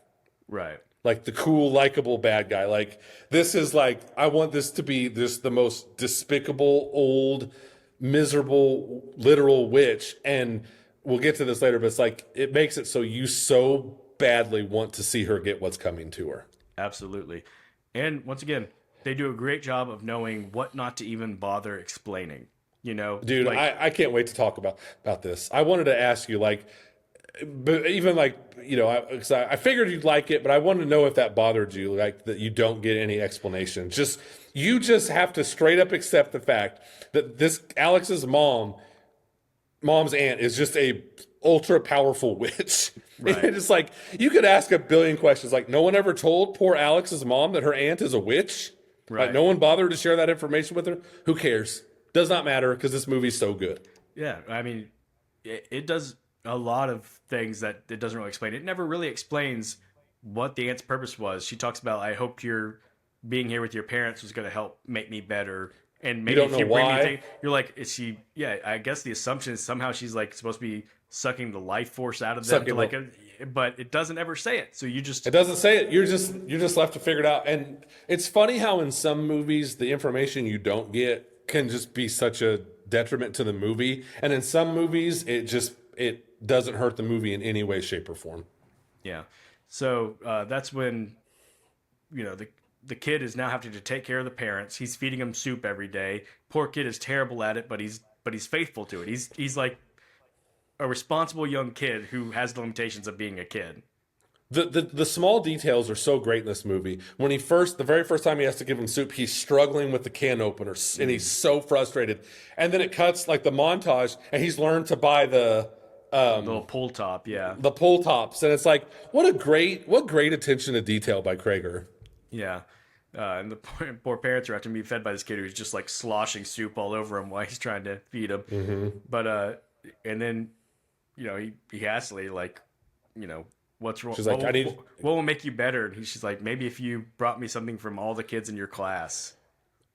right. Like, the cool, likable bad guy. Like, this is like, I want this to be the most despicable, old, miserable, literal witch. And we'll get to this later, but it's like, it makes it so you so badly want to see her get what's coming to her. Absolutely. And once again, they do a great job of knowing what not to even bother explaining. You know, Dude, like, I can't wait to talk about this. I wanted to ask you, like, but even like, I figured you'd like it, but I wanted to know if that bothered you, like, that you don't get any explanation. You just have to straight up accept the fact that this Alex's mom's aunt is just a ultra powerful witch. Right. And it's like, you could ask a billion questions. Like, no one ever told poor Alex's mom that her aunt is a witch. Like, Right. no one bothered to share that information with her. Who cares? Does not matter because this movie's so good. Yeah. I mean, it does a lot of things that it doesn't really explain. It never really explains what the aunt's purpose was. She talks about, I hope your being here with your parents was going to help make me better. And You maybe don't if know you bring me why. things, you're like, is she, yeah, I guess the assumption is somehow she's like supposed to be sucking the life force out of them to Sucking like, the, but it doesn't ever say it. So you it just, doesn't say it. You're just left to figure it out. And it's funny how in some movies the information you don't get can just be such a detriment to the movie, and in some movies it doesn't hurt the movie in any way, shape, or form. yeah. So that's when the kid is now having to take care of the parents. He's feeding them soup every day. Poor kid is terrible at it, but he's faithful to it. He's like a responsible young kid who has the limitations of being a kid. The small details are so great in this movie. When the very first time he has to give him soup, he's struggling with the can opener and he's so frustrated. And then it cuts like the montage, and he's learned to buy Little pull top, yeah, the pull tops, and it's like what great attention to detail by Krager. yeah. And the poor parents are having to be fed by this kid who's just like sloshing soup all over him while he's trying to feed him. But and then he asks Lee like, what's wrong? She's like, I need. What will make you better? And she's like, maybe if you brought me something from all the kids in your class.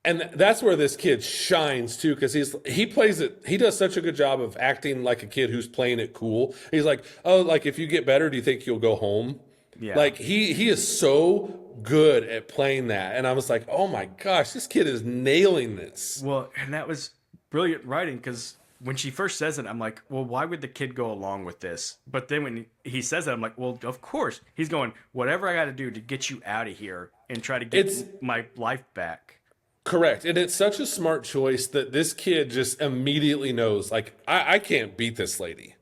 And that's where this kid shines too, because he plays it. He does such a good job of acting like a kid who's playing it cool. He's like, oh, like if you get better, do you think you'll go home? Yeah. Like he is so good at playing that, and I was like, oh my gosh, this kid is nailing this. Well, and that was brilliant writing because when she first says it, I'm like, well, why would the kid go along with this? But then when he says it, I'm like, well, of course. He's going, whatever I got to do to get you out of here and try to get my life back. Correct. And it's such a smart choice that this kid just immediately knows, like, I can't beat this lady.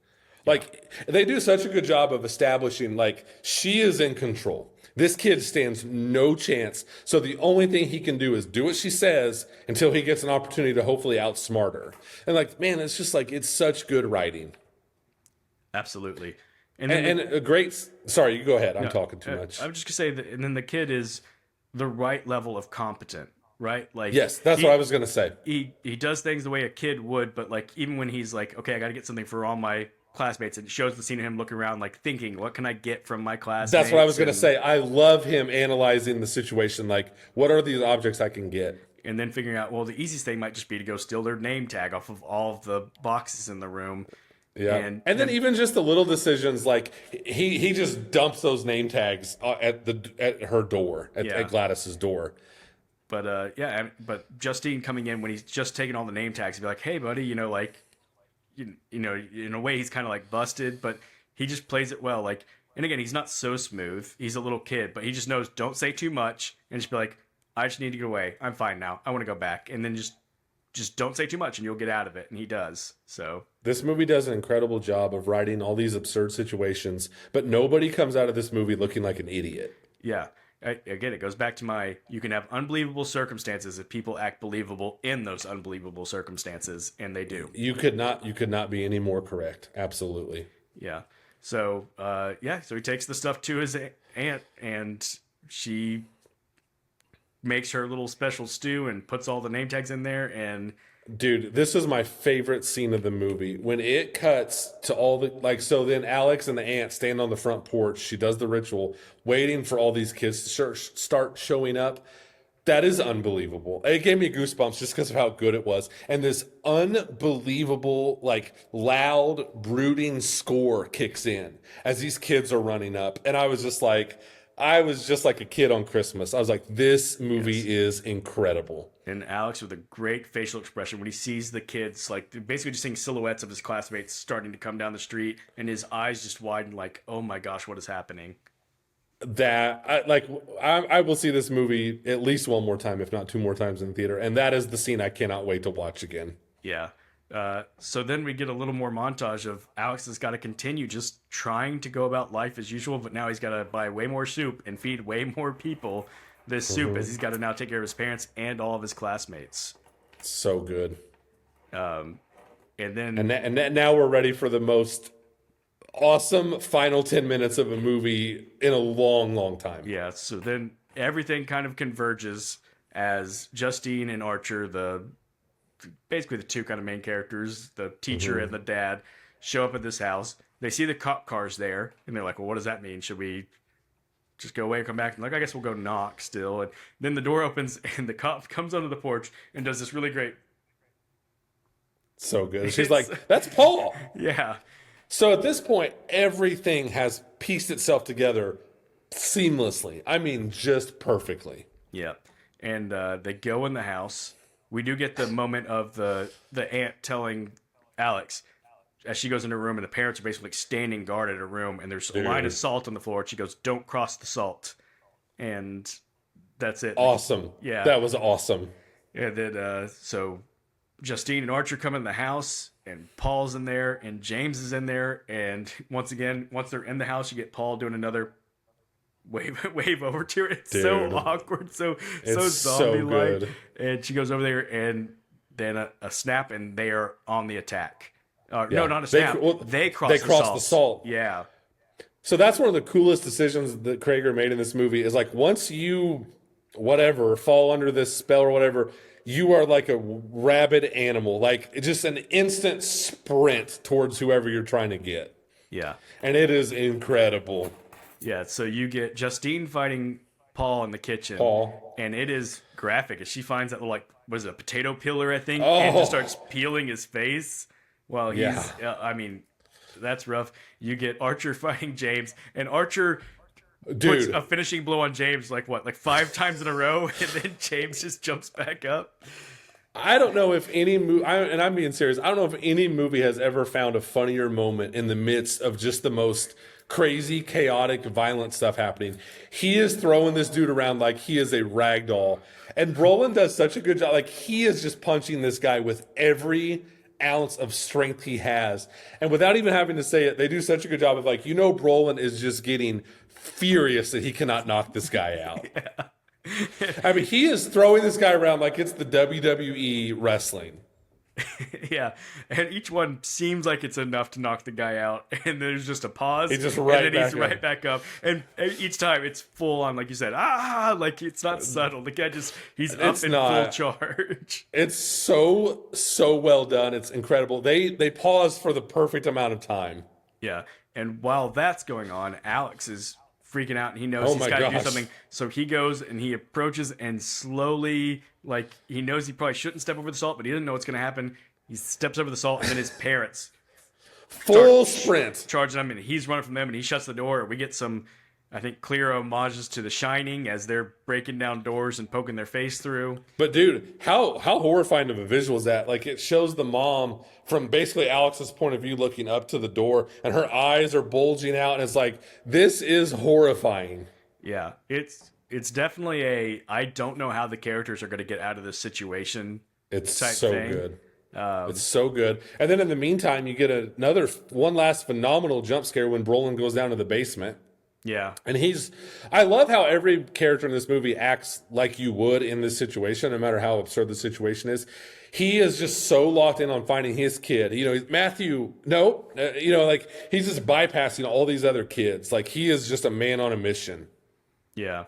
Like, they do such a good job of establishing, like, she is in control. This kid stands no chance. So the only thing he can do is do what she says until he gets an opportunity to hopefully outsmart her. And, like, man, it's just like, it's such good writing. Absolutely. And a great, sorry, you go ahead. I'm talking too much. I'm just going to say that, and then the kid is the right level of competent. Right? Like Yes, that's what I was going to say. He does things the way a kid would, but like even when he's like, okay, I got to get something for all my classmates, and it shows the scene of him looking around, like thinking, what can I get from my classmates? That's what I was going to say. I love him analyzing the situation. Like, what are these objects I can get? And then figuring out, well, the easiest thing might just be to go steal their name tag off of all of the boxes in the room. Yeah, and then even just the little decisions, like he just dumps those name tags at her door, at Gladys's door. But but Justine coming in when he's just taking all the name tags and be like, hey, buddy, like, in a way he's kind of like busted, but he just plays it well. Like, and again, he's not so smooth. He's a little kid, but he just knows don't say too much and just be like, I just need to get away. I'm fine now. I want to go back. And then just don't say too much and you'll get out of it. And he does. So this movie does an incredible job of writing all these absurd situations, but nobody comes out of this movie looking like an idiot. Yeah. Again, it goes back to you can have unbelievable circumstances if people act believable in those unbelievable circumstances, and they do. You could not be any more correct. Absolutely. Yeah. So, so he takes the stuff to his aunt, and she makes her little special stew and puts all the name tags in there, and dude, this is my favorite scene of the movie when it cuts to all the so then Alex and the aunt stand on the front porch. She does the ritual, waiting for all these kids to start showing up. That is unbelievable. It gave me goosebumps just because of how good it was. And this unbelievable, like, loud, brooding score kicks in as these kids are running up. And I was just like a kid on Christmas. I was like, this movie is incredible. And Alex with a great facial expression when he sees the kids, like basically just seeing silhouettes of his classmates starting to come down the street, and his eyes just widen, like, oh my gosh, what is happening? I will see this movie at least one more time, if not two more times in the theater. And that is the scene I cannot wait to watch again. Yeah. So then we get a little more montage of Alex has got to continue just trying to go about life as usual, but now he's got to buy way more soup and feed way more people this soup as he's got to now take care of his parents and all of his classmates. So good. And then now we're ready for the most awesome final 10 minutes of a movie in a long, long time. Yeah. So then everything kind of converges as Justine and Archer, basically the two kind of main characters, the teacher and the dad, show up at this house. They see the cop cars there, and they're like, "Well, what does that mean? Should we just go away and come back?" And like, I guess we'll go knock still. And then the door opens, and the cop comes onto the porch and does this really great. So good. She's like, "That's Paul." Yeah, So at this point, everything has pieced itself together seamlessly. I mean, just perfectly. yeah. And they go in the house. We do get the moment of the aunt telling Alex as she goes into her room, and the parents are basically like standing guard at her room, and there's a line of salt on the floor. And she goes, "Don't cross the salt," and that's it. Awesome. Yeah. That was awesome. And then so Justine and Archer come in the house, and Paul's in there, and James is in there, and once again, once they're in the house, you get Paul doing another wave over to her. It's so Dude. awkward, so It's zombie so like. good. And she goes over there, and then a snap, and they are on the attack. No, Yeah. not a snap. They cross the salt. Yeah, So that's one of the coolest decisions that Krager made in this movie is like once you fall under this spell or whatever, you are like a rabid animal, like it's just an instant sprint towards whoever you're trying to get. yeah. And it is incredible. Yeah, so you get Justine fighting Paul in the kitchen. Paul. And it is graphic as she finds that little, like, was it a potato peeler, I think? Oh. And just starts peeling his face while he's, Yeah. I mean, that's rough. You get Archer fighting James, and Archer puts Dude, a finishing blow on James, like 5 times in a row, and then James just jumps back up. I don't know if any movie, and I'm being serious, I don't know if any movie has ever found a funnier moment in the midst of just the most crazy, chaotic, violent stuff happening. He is throwing this dude around like he is a rag doll. And Brolin does such a good job. Like, he is just punching this guy with every ounce of strength he has. And without even having to say it, they do such a good job of like, Brolin is just getting furious that he cannot knock this guy out. I mean, he is throwing this guy around like it's the WWE wrestling. Yeah, and each one seems like it's enough to knock the guy out, and there's just a pause. He's just and right then back he's up. right back up, and each time it's full on, like you said, like it's not subtle. The guy he's up It's in not. full charge. It's so well done. It's incredible. They pause for the perfect amount of time. Yeah, and while that's going on, Alex is freaking out, and he knows Oh he's my got to do gosh. something. So he goes and he approaches, and slowly, like he knows he probably shouldn't step over the salt, but he doesn't know what's going to happen. He steps over the salt, and then his parents Full sprint. charging him, and he's running from them, and he shuts the door. We get some, I think, clear homages to The Shining as they're breaking down doors and poking their face through. But dude, how horrifying of a visual is that? Like, it shows the mom from basically Alex's point of view looking up to the door, and her eyes are bulging out, and it's like, this is horrifying. Yeah, it's definitely I don't know how the characters are going to get out of this situation. It's Type so thing. good. It's so good. And then in the meantime, you get one last phenomenal jump scare when Brolin goes down to the basement. Yeah, And I love how every character in this movie acts like you would in this situation, no matter how absurd the situation is. He is just so locked in on finding his kid. Matthew, no, like he's just bypassing all these other kids. Like, he is just a man on a mission. yeah.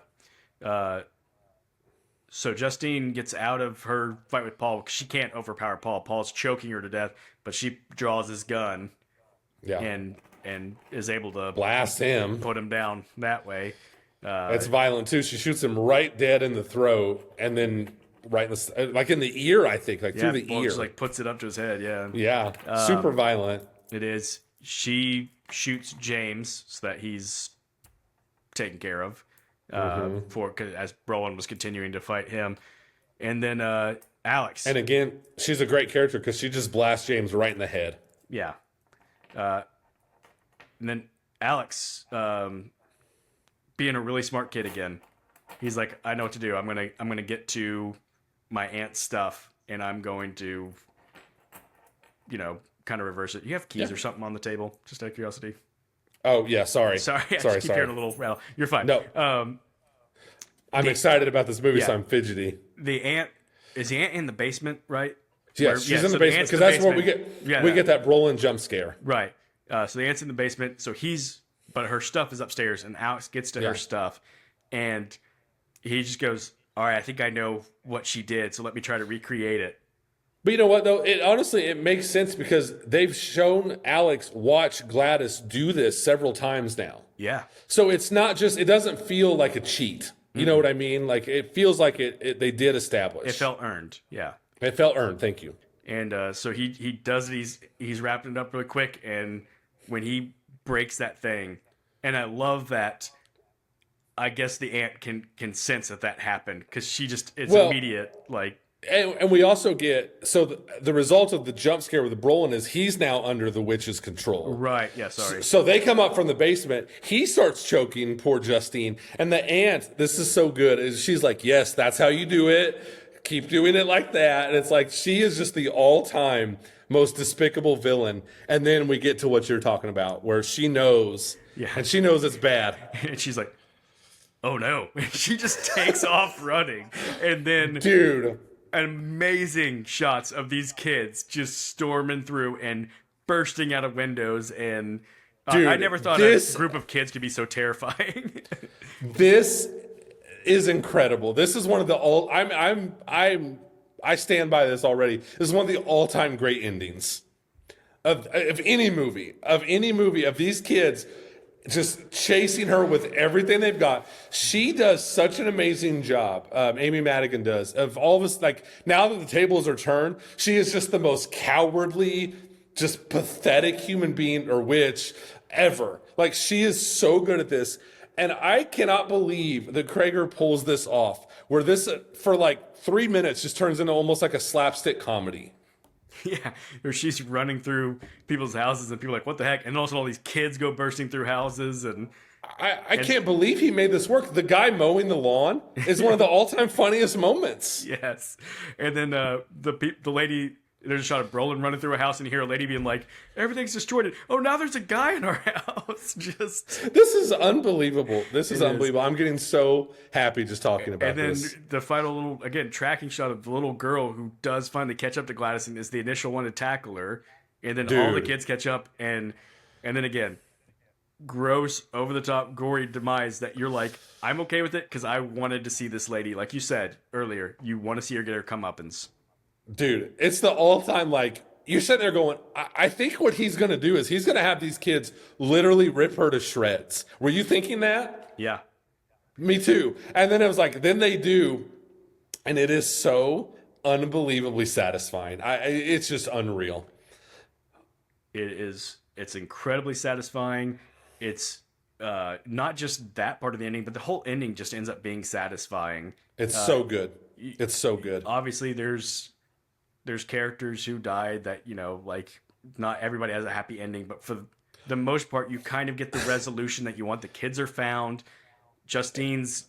So Justine gets out of her fight with Paul because she can't overpower Paul. Paul's choking her to death, but she draws his gun Yeah. and is able to Blast him. put him down that way. It's violent too. She shoots him right dead in the throat, and then right in the ear, I think, like through the Paul ear. just like puts it up to his head. Yeah, Yeah, super violent. it is. She shoots James so that he's taken care of. As Brolin was continuing to fight him, and then Alex. And again, she's a great character because she just blasts James right in the head. Yeah. And then Alex, being a really smart kid again, he's like, I know what to do. I'm gonna get to my aunt's stuff, and I'm going to, kind of reverse it. You have keys or something on the table, just out of curiosity. Oh yeah, sorry. Sorry, I just keep hearing a little rattle. You're fine. No. I'm excited about this movie, so yeah. I'm fidgety. The aunt is the aunt in the basement, right? Yes, she's in the so basement aunt's because in the that's where we basement. get we get that Brolin jump scare. Right. So the aunt's in the basement. So but her stuff is upstairs, and Alex gets to her stuff, and he just goes, all right, I think I know what she did, so let me try to recreate it. But you know what though? It honestly it makes sense because they've shown Alex watch Gladys do this several times now. Yeah. So it's not just it doesn't feel like a cheat. You know Mm-mm. what I mean? Like it feels like they did It establish. felt earned. Yeah. It felt earned. Thank you. And so he does it. He's wrapping it up really quick, and when he breaks that thing, and I love that. I guess the aunt can sense that happened because she just it's Well, immediate. Like and we also get so the result of the jump scare with the Brolin is he's now under the witch's control. right, yeah, sorry, So they come up from the basement. He starts choking poor Justine, and the aunt. This is so good. Is she's like, "Yes, that's how you do it. Keep doing it like that." And it's like she is just the all-time most despicable villain. And then we get to what you're talking about, where she knows, yeah, and she knows it's bad. and she's like, "Oh no!" She just takes off running, and then Dude, amazing shots of these kids just storming through and bursting out of windows and Dude, I never thought a group of kids could be so terrifying. this is incredible. This is one of the all. I stand by this already. This is one of the all-time great endings of any movie of these kids just chasing her with everything they've got. She does such an amazing job. Amy Madigan does of all of us. Like now that the tables are turned, she is just the most cowardly, just pathetic human being or witch ever. Like she is so good at this. And I cannot believe that Krager pulls this off, where this for like 3 minutes just turns into almost like a slapstick comedy. Yeah, or she's running through people's houses and people are like, what the heck? And also all these kids go bursting through houses and I can't believe he made this work. The guy mowing the lawn is one of the all-time funniest moments. yes. And then the lady, there's a shot of Brolin running through a house and you hear a lady being like, everything's destroyed. Oh, now there's a guy in our house. Just This is unbelievable. This is It is. unbelievable. I'm getting so happy just talking about and then this. the final little again tracking shot of the little girl who does finally catch up to Gladys and is the initial one to tackle her, and then all the Dude. kids catch up and then again, gross, over the top, gory demise that you're like, I'm okay with it because I wanted to see this lady, like you said earlier, you want to see her get her comeuppance. Dude, it's the all-time like you're sitting there going, I think what he's gonna do is he's gonna have these kids literally rip her to shreds. Were you thinking that? Yeah, Me too. And then it was like, then they do, and it is so unbelievably satisfying. It's just unreal. it is. It's incredibly satisfying. It's not just that part of the ending, but the whole ending just ends up being satisfying. It's so good. It's so good. Obviously, there's characters who died that like not everybody has a happy ending, but for the most part you kind of get the resolution that you want. The kids are found, Justine's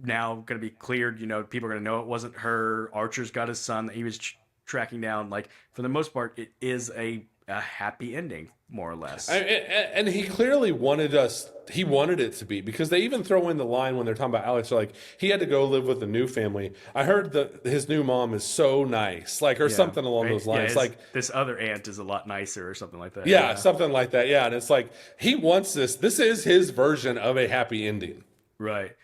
now going to be cleared, people are going to know it wasn't her. Archer's got his son that he was tracking down. Like for the most part it is a happy ending, more or less. And he clearly he wanted it to be, because they even throw in the line when they're talking about Alex, like he had to go live with a new family. I heard that his new mom is so nice, like, or something along those lines. Like this other aunt is a lot nicer or something like that. yeah, something like that. Yeah. And it's like, he wants this is his version of a happy ending. Right.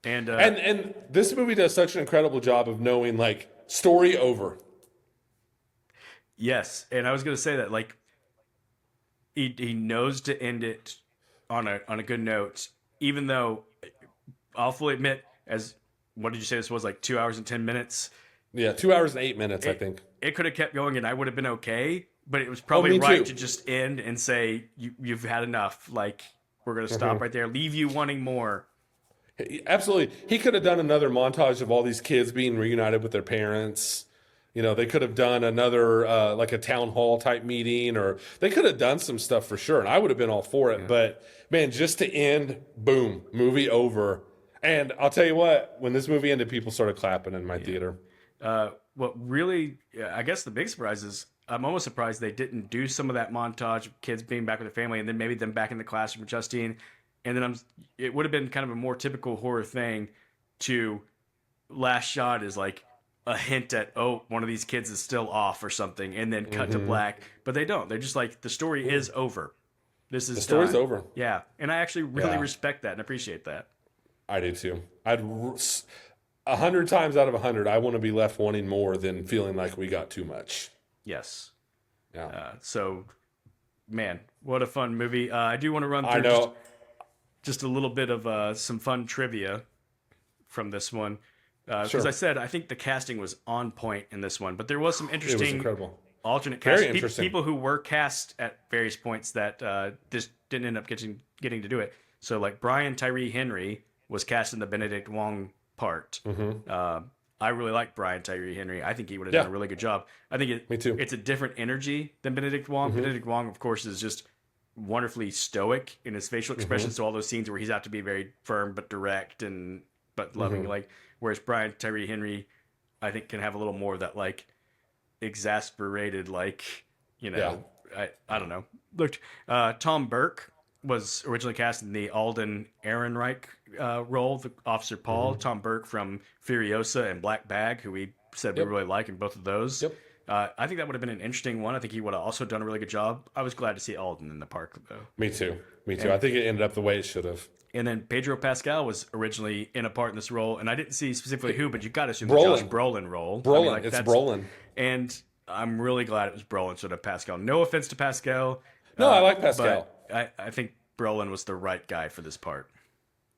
And this movie does such an incredible job of knowing like story over. Yes, and I was going to say that like he knows to end it on a good note, even though I'll fully admit, as what did you say this was, like 2 hours and 10 minutes? Yeah, 2 hours and 8 minutes, I think. It could have kept going and I would have been okay, but it was probably me right too. to just end and say you've had enough. Like we're going to stop right there, leave you wanting more. Absolutely. He could have done another montage of all these kids being reunited with their parents. They could have done another, like a town hall type meeting, or they could have done some stuff for sure. And I would have been all for it. Yeah. But man, just to end, boom, movie over. And I'll tell you what, when this movie ended, people started clapping in my theater. What really, I guess the big surprise is I'm almost surprised they didn't do some of that montage of kids being back with their family and then maybe them back in the classroom with Justine. And then it would have been kind of a more typical horror thing to last shot is like a hint at, oh, one of these kids is still off or something, and then cut to black. But they don't. They're just like, the story is over. This is the story's done. over. Yeah. And I actually really respect that and appreciate that. I do too. 100 times out of 100, I want to be left wanting more than feeling like we got too much. Yes. Yeah. So, man, what a fun movie. I do want to run I through know. just a little bit of some fun trivia from this one. Because I Sure. said I think the casting was on point in this one, but there was some It was interesting incredible. alternate Very cast interesting. people who were cast at various points that just didn't end up getting to do it. So like Brian Tyree Henry was cast in the Benedict Wong part. I really like Brian Tyree Henry. I think he would have done Yeah, a really good job. I think me too. it's a different energy than Benedict Wong. Benedict Wong, of course, is just wonderfully stoic in his facial expressions. So all those scenes where he's out to be very firm but direct and but loving, like whereas Brian Tyree Henry, I think can have a little more of that like exasperated, like Yeah. I don't know. Look, Tom Burke was originally cast in the Alden Ehrenreich role, the Officer Paul. Tom Burke from Furiosa and Black Bag, who we said we Yep. really like in both of those. Yep. I think that would have been an interesting one. I think he would have also done a really good job. I was glad to see Alden in the park, though. Me too. Me too. I think it ended up the way it should have. And then Pedro Pascal was originally in a part in this role, and I didn't see specifically who, but you got to assume the Josh Brolin. Brolin role. Brolin. It's Brolin. And I'm really glad it was Brolin instead of Pascal. No offense to Pascal. No, I like Pascal. But I think Brolin was the right guy for this part.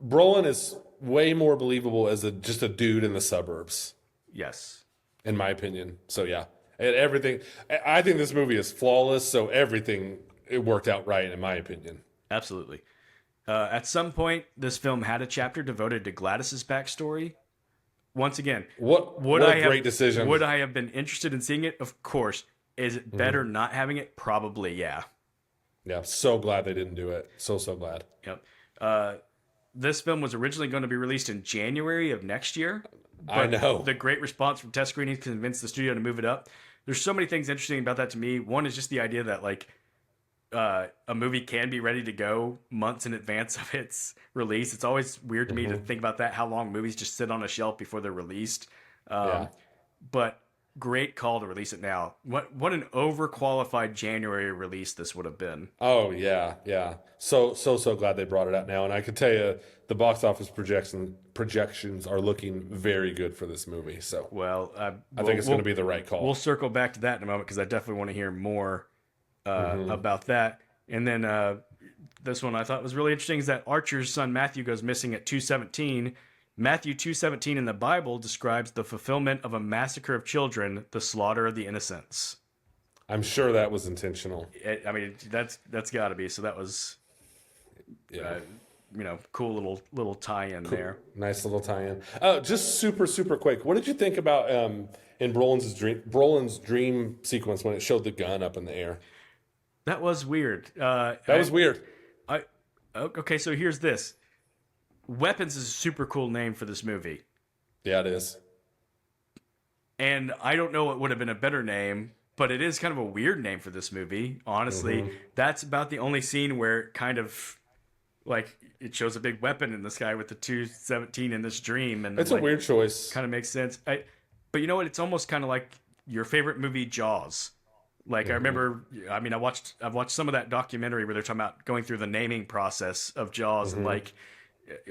Brolin is way more believable as just a dude in the suburbs, Yes. in my opinion. So yeah, and everything. I think this movie is flawless. So everything it worked out right, in my opinion. Absolutely. At some point, this film had a chapter devoted to Gladys's backstory. Once again, What a great decision. Would I have been interested in seeing it? Of course. Is it better not having it? Probably, yeah. Yeah, so glad they didn't do it. So glad. Yep. This film was originally going to be released in January of next year. I know. The great response from test screenings convinced the studio to move it up. There's so many things interesting about that to me. One is just the idea that like a movie can be ready to go months in advance of its release. It's always weird to me to think about that, how long movies just sit on a shelf before they're released. Yeah. But great call to release it now. What an overqualified January release this would have been. Oh yeah, yeah. So glad they brought it out now, and I can tell you the box office projections are looking very good for this movie. So Well, I think it's going to be the right call. We'll circle back to that in a moment because I definitely want to hear more about that. And then this one I thought was really interesting is that Archer's son Matthew goes missing at 2:17. Matthew 2:17 in the Bible describes the fulfillment of a massacre of children, the slaughter of the innocents. I'm sure that was intentional. I mean, that's got to be. So that was, Yeah. cool little tie-in there. Nice little tie-in. Just super quick. What did you think about in Brolin's dream sequence when it showed the gun up in the air? That was weird. That was weird. Okay, so here's this. Weapons is a super cool name for this movie. Yeah, it is. And I don't know what would have been a better name, but it is kind of a weird name for this movie. Honestly, that's about the only scene where it kind of like it shows a big weapon in the sky with the 2:17 in this dream, and It's like, a weird choice. kind of makes sense. But you know what? It's almost kind of like your favorite movie, Jaws. Like I remember, I mean, I've watched some of that documentary where they're talking about going through the naming process of Jaws and like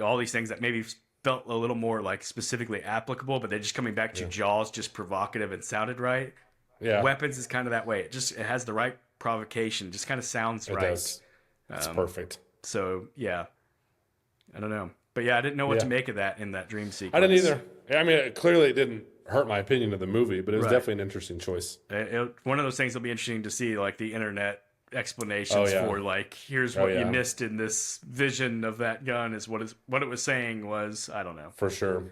all these things that maybe felt a little more like specifically applicable, but they're just coming back to Jaws, just provocative and sounded right. Yeah, Weapons is kind of that way. It has the right provocation, just kind of sounds it right. does. It's perfect. So yeah, I don't know, but yeah, I didn't know what to make of that in that dream sequence. I didn't either. I mean, clearly it didn't hurt my opinion of the movie, but it was definitely an interesting choice. One of those things will be interesting to see, like the internet explanations for like, here's what you missed in this vision of that gun is what it was saying was, I don't know. For sure.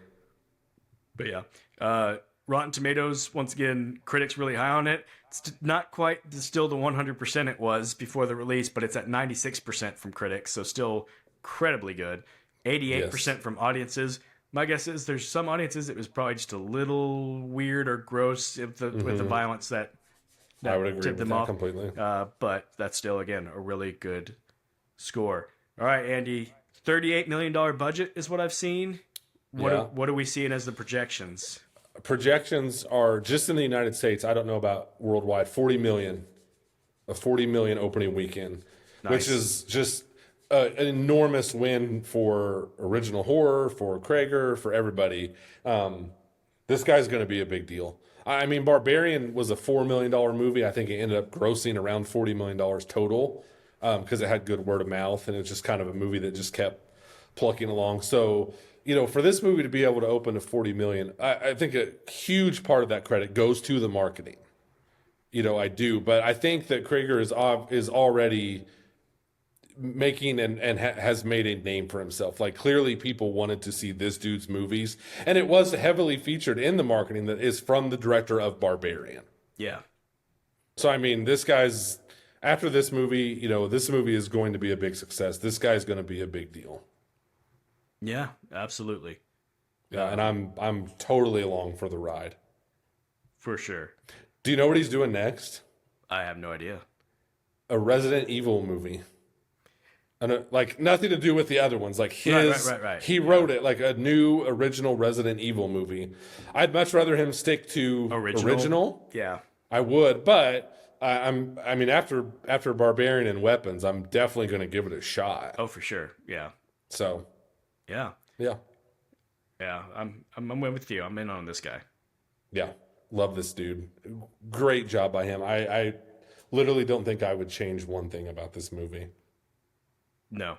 But yeah, Rotten Tomatoes, once again, critics really high on it. It's not quite still the 100% it was before the release, but it's at 96% from critics, so still incredibly good. 88% from audiences. My guess is there's some audiences it was probably just a little weird or gross with the violence that I would agree tipped with them that off. completely. But that's still, again, a really good score. All right, Andy, $38 million budget is what I've seen. What are we seeing as the projections? Projections are just in the United States. I don't know about worldwide. 40 million, a 40 million opening weekend, Nice. which is just an enormous win for original horror, for Krager, for everybody. This guy's going to be a big deal. I mean, Barbarian was a $4 million movie. I think it ended up grossing around $40 million total because it had good word of mouth, and it's just kind of a movie that just kept plucking along. So, for this movie to be able to open to 40 million, I think a huge part of that credit goes to the marketing. I do, but I think that Krager is already making and has made a name for himself. Like, clearly people wanted to see this dude's movies, and it was heavily featured in the marketing that is from the director of Barbarian. Yeah. So I mean, this guy's after this movie, this movie is going to be a big success. This guy's going to be a big deal. Yeah, absolutely. Yeah, and I'm totally along for the ride. For sure. Do you know what he's doing next? I have no idea. A Resident Evil movie. And like nothing to do with the other ones. Like his, Right. he wrote it like a new original Resident Evil movie. I'd much rather him stick to original. Yeah. I would, but I mean, after Barbarian and Weapons, I'm definitely going to give it a shot. Oh, for sure. Yeah. So, yeah. I'm with you. I'm in on this guy. Yeah, love this dude. Great job by him. I literally don't think I would change one thing about this movie. No.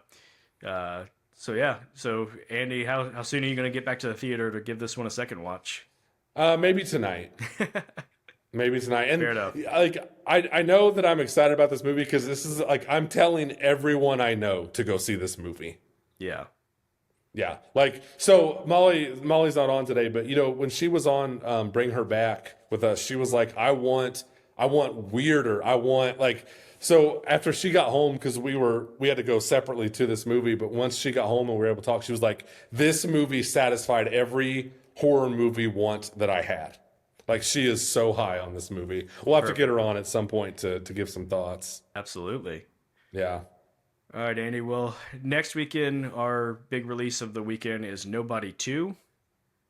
So Andy, how soon are you going to get back to the theater to give this one a second watch? Maybe tonight. Maybe tonight. And fair enough. Like I know that I'm excited about this movie because this is like I'm telling everyone I know to go see this movie. Yeah. Yeah. Like, so Molly's not on today, but when she was on Bring Her Back with us, she was like, I want weirder. I want like, so after she got home, because we had to go separately to this movie, but once she got home and we were able to talk, she was like, this movie satisfied every horror movie want that I had. Like, she is so high on this movie. We'll have to get her on at some point to give some thoughts. Absolutely. Yeah. All right, Andy. Well, next weekend, our big release of the weekend is Nobody 2.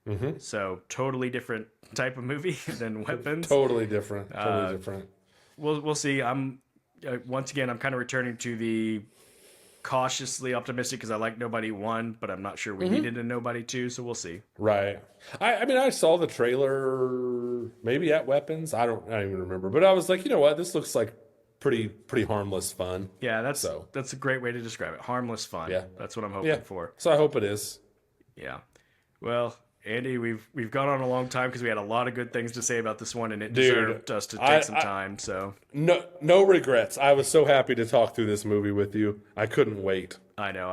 Mm-hmm. So, totally different type of movie than Weapons. Totally different. We'll see. Once again, I'm kind of returning to the cautiously optimistic because I like Nobody 1, but I'm not sure we needed a Nobody 2, so we'll see. Right. I mean, I saw the trailer maybe at Weapons. I don't even remember, but I was like, you know what? This looks like pretty harmless fun. Yeah, that's a great way to describe it. Harmless fun. Yeah. That's what I'm hoping for. So I hope it is. Yeah. Well, Andy, we've gone on a long time because we had a lot of good things to say about this one, and it deserved us to take some time. So no regrets. I was so happy to talk through this movie with you. I couldn't wait. I know.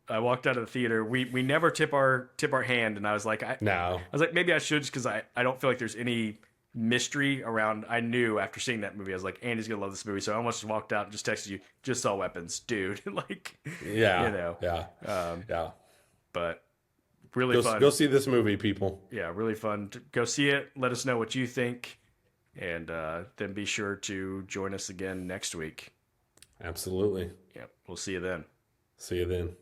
I walked out of the theater. We never tip our hand, and I was like, maybe I should just because I don't feel like there's any mystery around. I knew after seeing that movie, I was like, Andy's gonna love this movie, so I almost just walked out and just texted you, just saw Weapons, dude. Like, yeah. But really fun. Go see this movie, people. Yeah, really fun. Go see it. Let us know what you think, and then be sure to join us again next week. Absolutely. Yeah, we'll see you then. See you then.